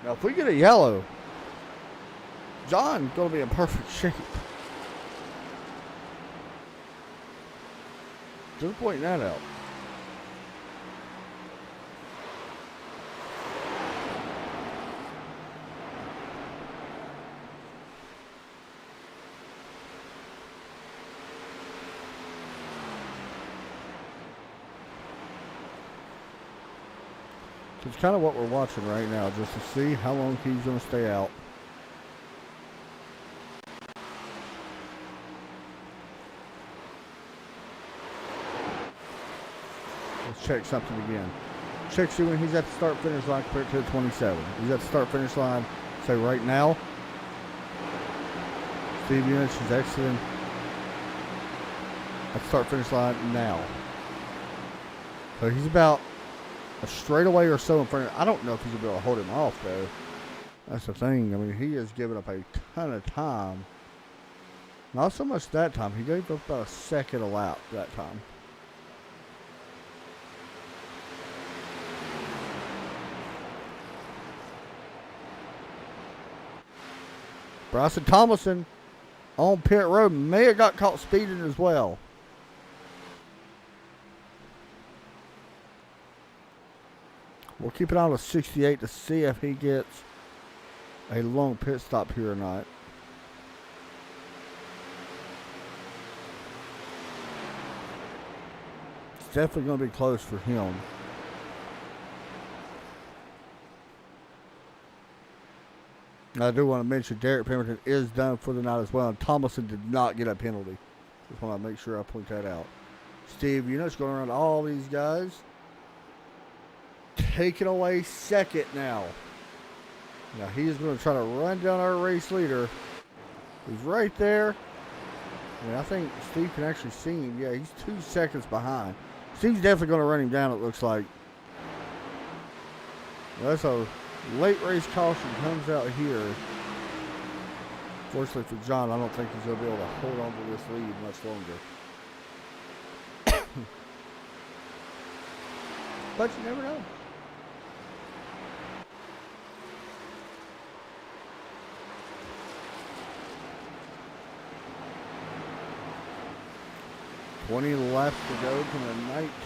Now, if we get a yellow, John's going to be in perfect shape. Just pointing that out. It's kind of what we're watching right now, just to see how long he's going to stay out. Let's check something again. Check see when he's at the start finish line compared to the 27. He's at the start finish line, say right now. Steve Unich is exiting at the start finish line now. So he's about a straightaway or so in front of him. I don't know if he's going to be able to hold him off, though. That's the thing. I mean, he has given up a ton of time. Not so much that time. He gave up about a second a lap that time. Bryson Thomason on pit road may have got caught speeding as well. We'll keep it on to 68 to see if he gets a long pit stop here or not. It's definitely going to be close for him. I do want to mention Derek Pemberton is done for the night as well. And Thomason did not get a penalty. Just want to make sure I point that out. Steve Unich going around all these guys. taking away second now. Now he is going to try to run down our race leader. He's right there. I think Steve can actually see him. Yeah, he's 2 seconds behind. Steve's definitely going to run him down, it looks like. Well, that's a late race caution comes out here. Fortunately for John, I don't think he's going to be able to hold on to this lead much longer. But you never know. $20 laps to go to the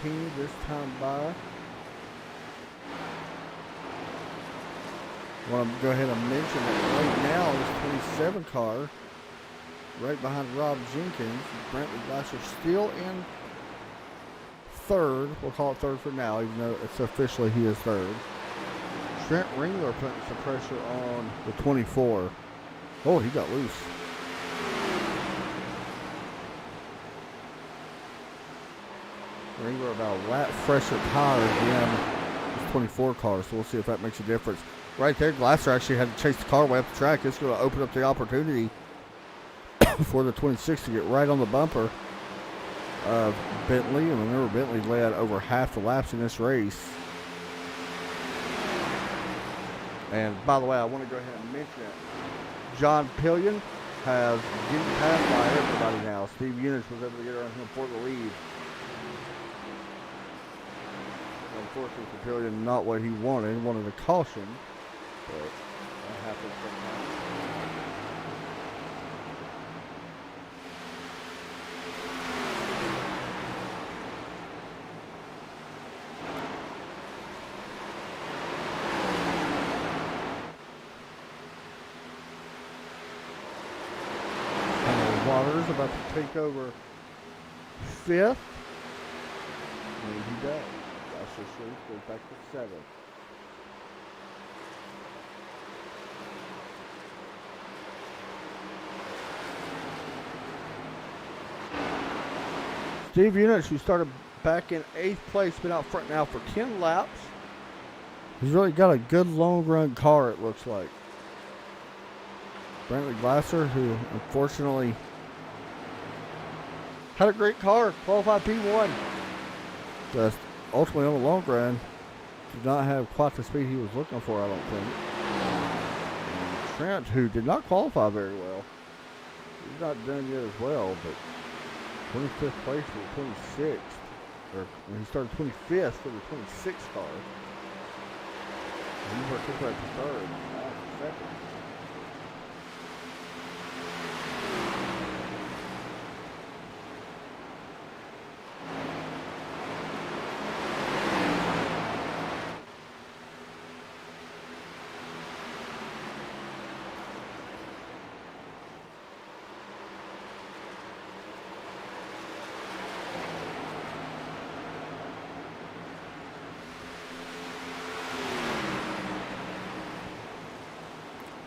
19 this time by. I want to go ahead and mention that right now this 27 car, right behind Rob Jenkins, Brantley Glasser still in third. We'll call it third for now, even though it's officially he is third. Trent Ringler putting some pressure on the 24. Oh, he got loose. Ringler about a lap fresher tires than this 24 car, so we'll see if that makes a difference. Right there, Glasser actually had to chase the car way up the track. It's going to open up the opportunity for the 26 to get right on the bumper of Bentley. And remember, Bentley led over half the laps in this race. And by the way, I want to go ahead and mention it. John Pillion has getting passed by everybody now. Steve Eunice was able to get around him for the lead. Unfortunately for Pillion, not what he wanted. He wanted a caution. But that happens sometimes. Waters about to take over fifth. And he does. Asher Shreve goes back to seventh. Steve Eunice, who started back in 8th place, been out front now for 10 laps. He's really got a good long run car, it looks like. Brantley Glasser, who unfortunately had a great car, qualified P1. Just ultimately on the long run, did not have quite the speed he was looking for, I don't think. And Trent, who did not qualify very well. He's not done yet as well, but 25th place for the 26th. Or when he started 25th for the 26th car. He participated for third, not second.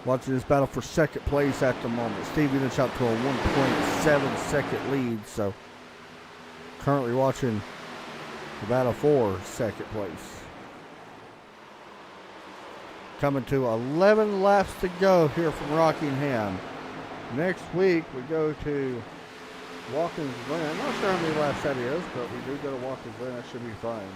Watching this battle for second place at the moment. Steve Eunice out to a 1.7 second lead. So currently watching the battle for second place. Coming to 11 laps to go here from Rockingham. Next week we go to Watkins Glen. I'm not sure how many laps that is, but we do go to Watkins Glen. That should be fine.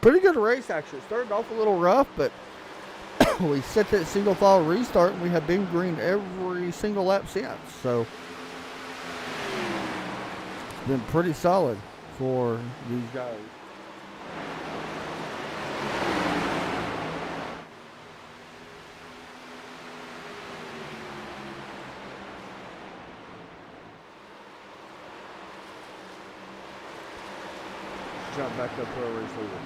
Pretty good race, actually. Started off a little rough, but we set that single file restart, and we have been green every single lap since. So it's been pretty solid for these guys. Jump back up to our race leader.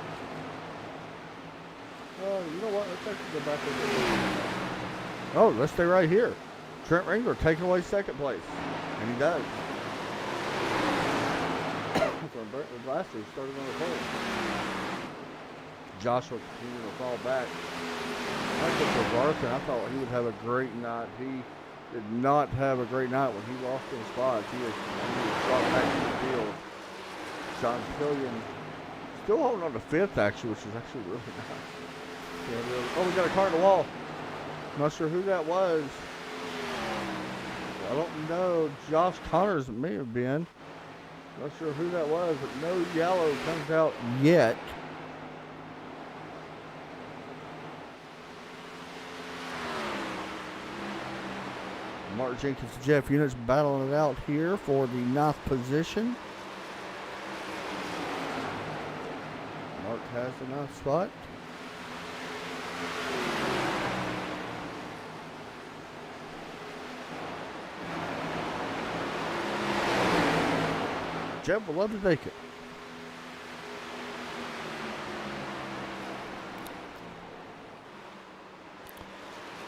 You know what? Let's actually go back over. Oh, let's stay right here. Trent Ringler taking away second place. And he does. So Brantley Glasser started on the pole. Joshua continuing to fall back. Michael Barton, I thought he would have a great night. He did not have a great night when he lost in spots. He was brought back to the field. John Pillion still holding on to fifth, actually, which is actually really nice. Oh, we got a car in the wall. Not sure who that was. I don't know. Josh Connors it may have been. Not sure who that was, but no yellow comes out yet. Mark Jenkins and Jeff Units battling it out here for the 9th position. Mark has the 9th spot. Jeff would love to take it.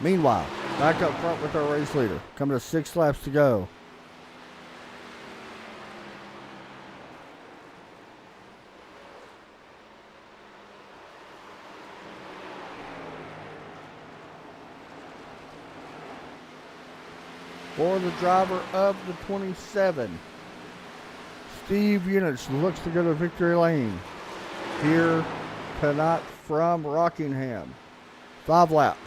Meanwhile, back up front with our race leader. Coming to 6 laps to go. For the driver of the 27, Steve Units looks to go to victory lane here tonight from Rockingham. 5 laps.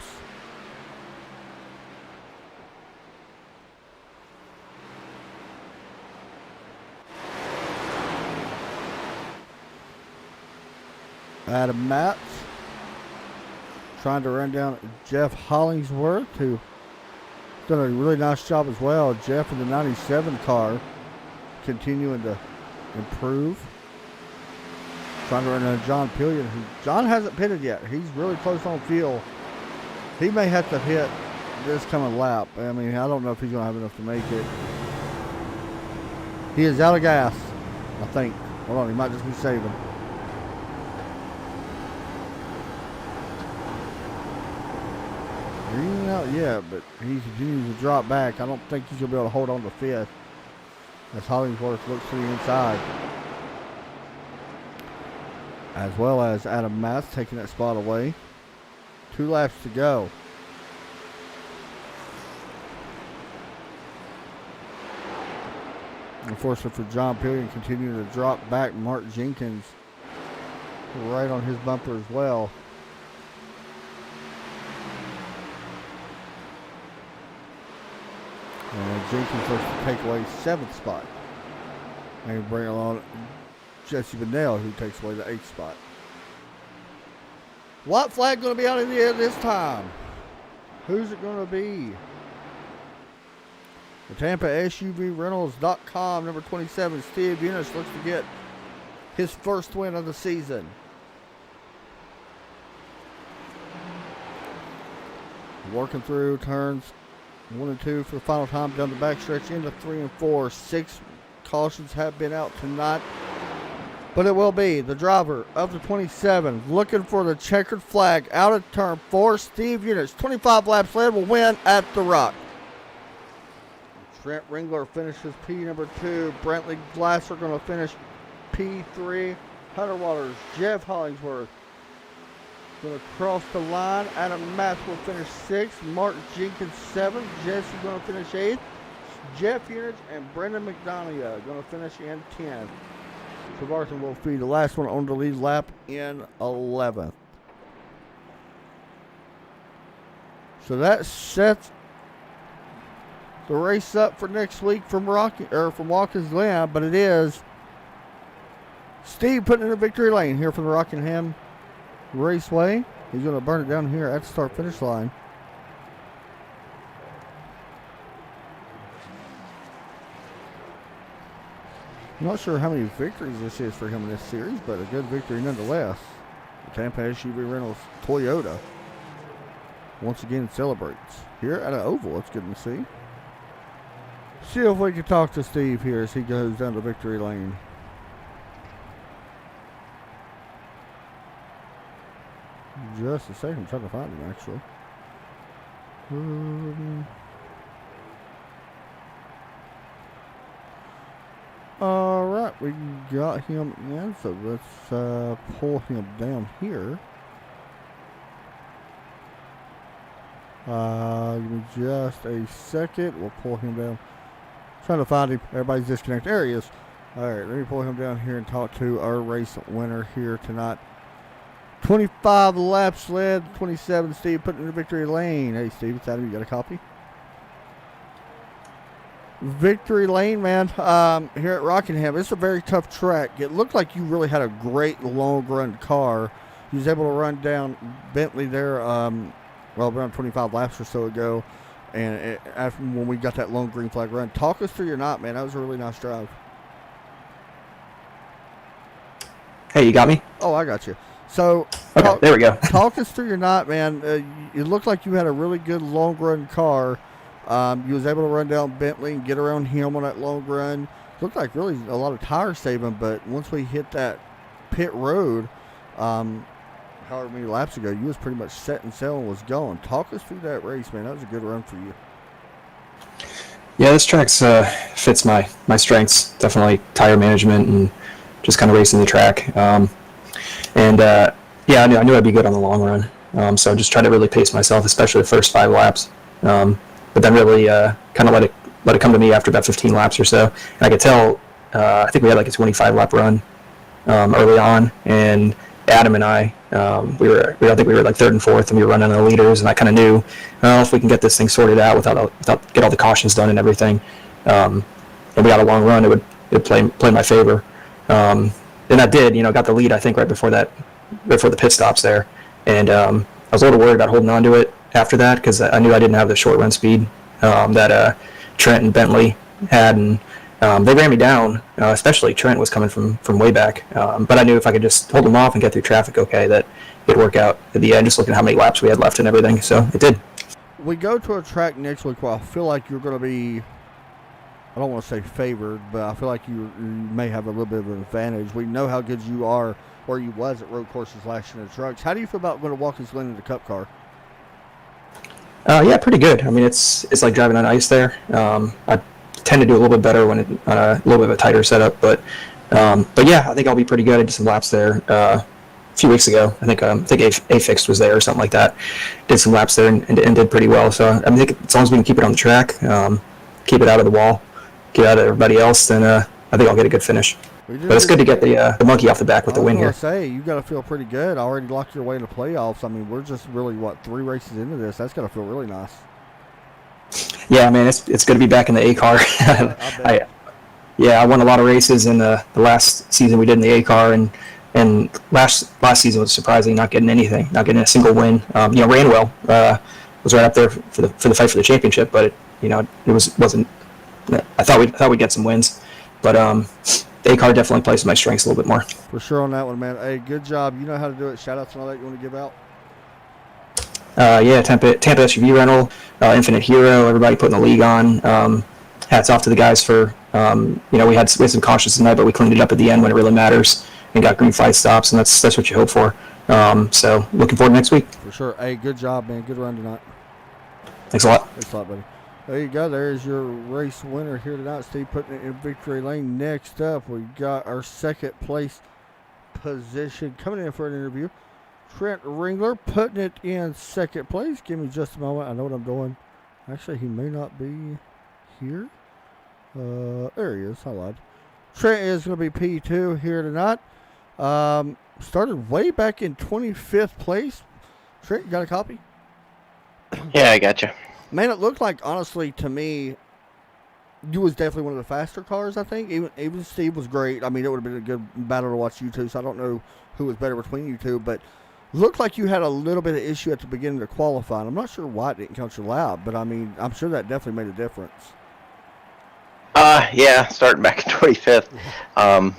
Adam Matz trying to run down Jeff Hollingsworth, who done a really nice job as well. Jeff in the 97 car continuing to improve. Trying to run down John Pillion, who John hasn't pitted yet. He's really close on field. He may have to hit this coming lap. I mean, I don't know if he's going to have enough to make it. He is out of gas, I think. Hold on, he might just be saving. He ain't out yet, but he continues to drop back. I don't think he's going to be able to hold on to 5th as Hollingsworth looks to the inside. As well as Adam Matz taking that spot away. 2 laps to go. Unfortunately for John Pillion, continuing to drop back. Mark Jenkins right on his bumper as well. And Jenkins looks to take away 7th spot. And bring along Jesse Benell, who takes away the 8th spot. What flag going to be out in the air this time? Who's it going to be? The Tampa SUV Rentals.com, number 27, Steve Units looks to get his first win of the season. Working through turns 1 and 2 for the final time down the backstretch into 3 and 4. 6 cautions have been out tonight. But it will be the driver of the 27 looking for the checkered flag out of turn 4. Steve Units, 25 laps led, will win at the Rock. Trent Ringler finishes P number 2. Brentley Glasser going to finish P3. Hunter Waters, Jeff Hollingsworth going to cross the line. Adam Matz will finish 6th. Mark Jenkins 7th. Jesse going to finish 8th. Jeff Units and Brendan McDonough going to finish in 10th. Trevarson will be the last one on the lead lap in 11th. So that sets the race up for next week from Watkins Glen, but it is Steve putting in a victory lane here from the Rockingham Raceway. He's going to burn it down here at the start-finish line. I'm not sure how many victories this is for him in this series, but a good victory nonetheless. The Tampa SUV Reynolds Toyota once again celebrates here at an oval. It's good to see. See if we can talk to Steve here as he goes down the victory lane. Just a second, I'm trying to find him actually. All right, we got him in, so let's pull him down here. Give me just a second. We'll pull him down. Trying to find him. Everybody's disconnected. There he is. All right, let me pull him down here and talk to our race winner here tonight. 25 laps led, 27 Steve putting in the victory lane. Hey, Steve, it's Adam. You got a copy? Victory lane, man. Here at Rockingham, it's a very tough track. It looked like you really had a great long run car. You was able to run down Bentley there, around 25 laps or so ago. And after when we got that long green flag run, talk us through your night, man. That was a really nice drive. Hey, you got me? Oh, I got you. So, okay, there we go. Talk us through your night, man. It looked like you had a really good long run car. You was able to run down Bentley and get around him on that long run. Looked like really a lot of tire saving, but once we hit that pit road, however many laps ago, you was pretty much set and sail and was going. Talk us through that race, man. That was a good run for you. Yeah, this track fits my strengths. Definitely tire management and just kind of racing the track. Yeah, I knew I'd be good on the long run. So just try to really pace myself, especially the first 5 laps. But then really kind of let it come to me after about 15 laps or so. And I could tell, I think we had like a 25 lap run early on, and Adam and I think we were like 3rd and 4th, and we were running the leaders. And I kind of knew, well, if we can get this thing sorted out without get all the cautions done and everything, and we got a long run, it would play in my favor. And that did, got the lead, I think, right before the pit stops there. And I was a little worried about holding on to it after that because I knew I didn't have the short run speed that Trent and Bentley had. And they ran me down, especially Trent was coming from way back. But I knew if I could just hold them off and get through traffic okay, that it'd work out at the end, just looking at how many laps we had left and everything. So it did. We go to a track next week where I feel like you're going to be, I don't want to say favored, but I feel like you may have a little bit of an advantage. We know how good you are where you was at road courses last year in the trucks. How do you feel about going to Watkins Glen in the Cup car? Yeah, pretty good. I mean, it's like driving on ice there. I tend to do a little bit better when on a little bit of a tighter setup, but yeah, I think I'll be pretty good. I did some laps there a few weeks ago. I think A Fixed was there or something like that. Did some laps there and did pretty well. So I mean, as long as we can keep it on the track, keep it out of the wall, get out of everybody else, then I think I'll get a good finish. But it's good to get the monkey off the back with the win here. I was going to say, you got to feel pretty good. Already locked your way into playoffs. I mean, we're just really, 3 races into this. That's going to feel really nice. Yeah, man, it's good to be back in the A car. I won a lot of races in the last season we did in the A car, and last season was surprising, not getting anything, not getting a single win. Ran well, was right up there for the fight for the championship, but it wasn't. I thought we'd get some wins, but the A car definitely plays to my strengths a little bit more. For sure on that one, man. Hey, good job. You know how to do it. Shout outs and all that you want to give out. Yeah, Tampa SUV rental, Infinite Hero, everybody putting the league on. Hats off to the guys for, we had some cautions tonight, but we cleaned it up at the end when it really matters and got green flag stops, and that's what you hope for. So looking forward to next week. For sure. Hey, good job, man. Good run tonight. Thanks a lot. Thanks a lot, buddy. There you go. There's your race winner here tonight. Steve putting it in victory lane. Next up, we got our 2nd place position coming in for an interview. Trent Ringler putting it in 2nd place. Give me just a moment. I know what I'm doing. Actually, he may not be here. There he is. I lied. Trent is going to be P2 here tonight. Started way back in 25th place. Trent, you got a copy? Yeah, I got you. Man, it looked like, honestly, to me, you was definitely one of the faster cars, I think. Even Steve was great. I mean, it would have been a good battle to watch you two, so I don't know who was better between you two, but looked like you had a little bit of issue at the beginning of qualifying. I'm not sure why it didn't count your lap, but, I mean, I'm sure that definitely made a difference. Yeah, starting back in 25th.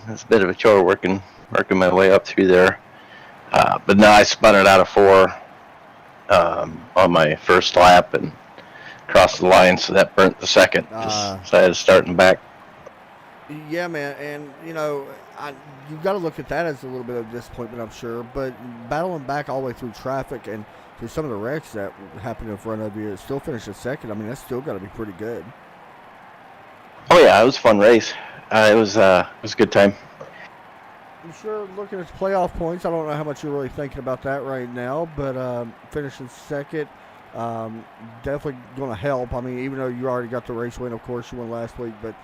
It's a bit of a chore working my way up through there. But no, I spun it out of 4 on my first lap and crossed the line, so that burnt the 2nd. So I had to start back. Yeah, man, and you've got to look at that as a little bit of disappointment, I'm sure. But battling back all the way through traffic and through some of the wrecks that happened in front of you, still finished 2nd. I mean, that's still got to be pretty good. Oh yeah, it was a fun race. It was a good time. I'm sure looking at the playoff points, I don't know how much you're really thinking about that right now, but finishing 2nd. definitely going to help. I mean, even though you already got the race win, of course, you won last week, but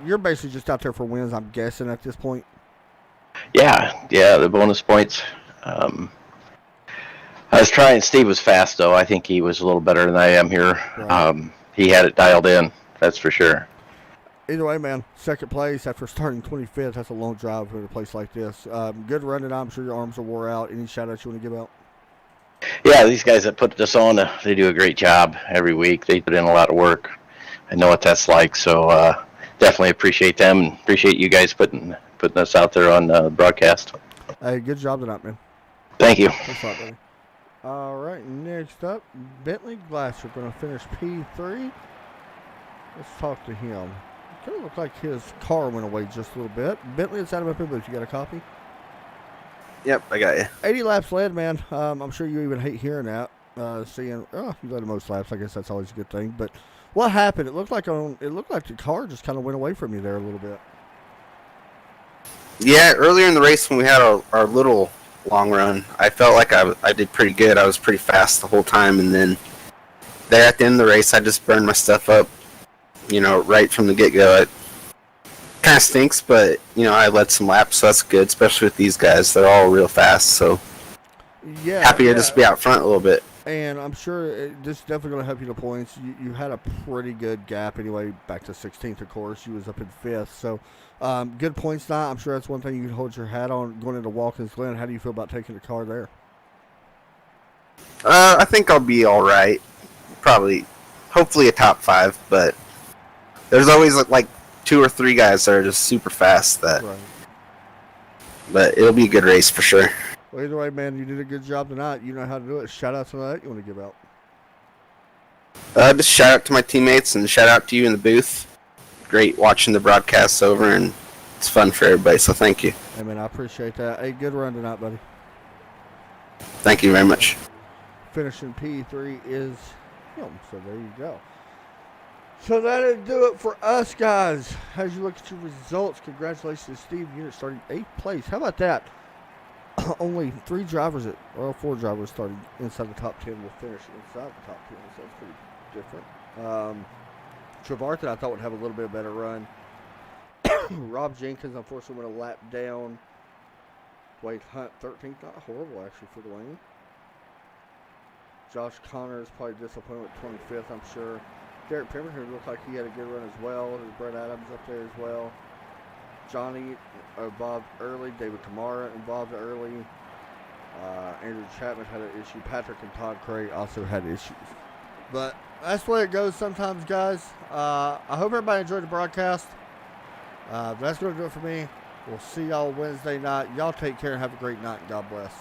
you're basically just out there for wins, I'm guessing, at this point. Yeah, the bonus points. I was trying. Steve was fast, though. I think he was a little better than I am here. Right. He had it dialed in, that's for sure. Either way, man, second place after starting 25th, that's a long drive for a place like this. Good run tonight. I'm sure your arms are wore out. Any shout-outs you want to give out? Yeah, these guys that put this on, they do a great job every week. They put in a lot of work. I know what that's like, so definitely appreciate them and appreciate you guys putting us out there on the broadcast. Hey, good job tonight, man. Thank you. Thanks a lot, buddy. All right, next up, Bentley Glasser going to finish P3. Let's talk to him. It kind of looked like his car went away just a little bit. Bentley, it's out of my booth. You got a copy? Yep, I got you. 80 laps led, man. I'm sure you even hate hearing that. Seeing, you led the most laps. I guess that's always a good thing. But what happened? It looked like the car just kind of went away from you there a little bit. Yeah, earlier in the race when we had our little long run, I felt like I did pretty good. I was pretty fast the whole time, and then there at the end of the race, I just burned my stuff up, right from the get-go. It kind of stinks, but, I led some laps, so that's good, especially with these guys. They're all real fast, so happy to just be out front a little bit. And I'm sure this is definitely going to help you to points. You had a pretty good gap anyway, back to 16th, of course. You was up in 5th. So, good points now. I'm sure that's one thing you can hold your hat on going into Watkins Glen. How do you feel about taking the car there? I think I'll be all right. Probably, hopefully a top 5, but there's always like 2 or 3 guys that are just super fast. Right. But it'll be a good race for sure. Well, either way, man, you did a good job tonight. You know how to do it. Shout out to that you want to give out. Just shout out to my teammates and shout out to you in the booth. Great watching the broadcasts over, and it's fun for everybody, so thank you. Hey, man, I appreciate that. Hey, good run tonight, buddy. Thank you very much. Finishing P3 is him, so there you go. So that'll do it for us, guys. As you look at your results, congratulations to Steve Unit starting 8th place. How about that? Only 4 drivers starting inside the top 10 will finish inside the top 10, so that's pretty different. Trevarthen, I thought, would have a little bit better run. Rob Jenkins, unfortunately, went a lap down. Wade Hunt, 13th. Not horrible, actually, for Dwayne. Josh Connors, probably disappointed with 25th, I'm sure. Derek Pemberton looked like he had a good run as well. There's Brett Adams up there as well. Johnny involved early. David Kamara involved early. Andrew Chapman had an issue. Patrick and Todd Cray also had issues. But that's the way it goes sometimes, guys. I hope everybody enjoyed the broadcast. That's going to do it for me. We'll see y'all Wednesday night. Y'all take care and have a great night. God bless.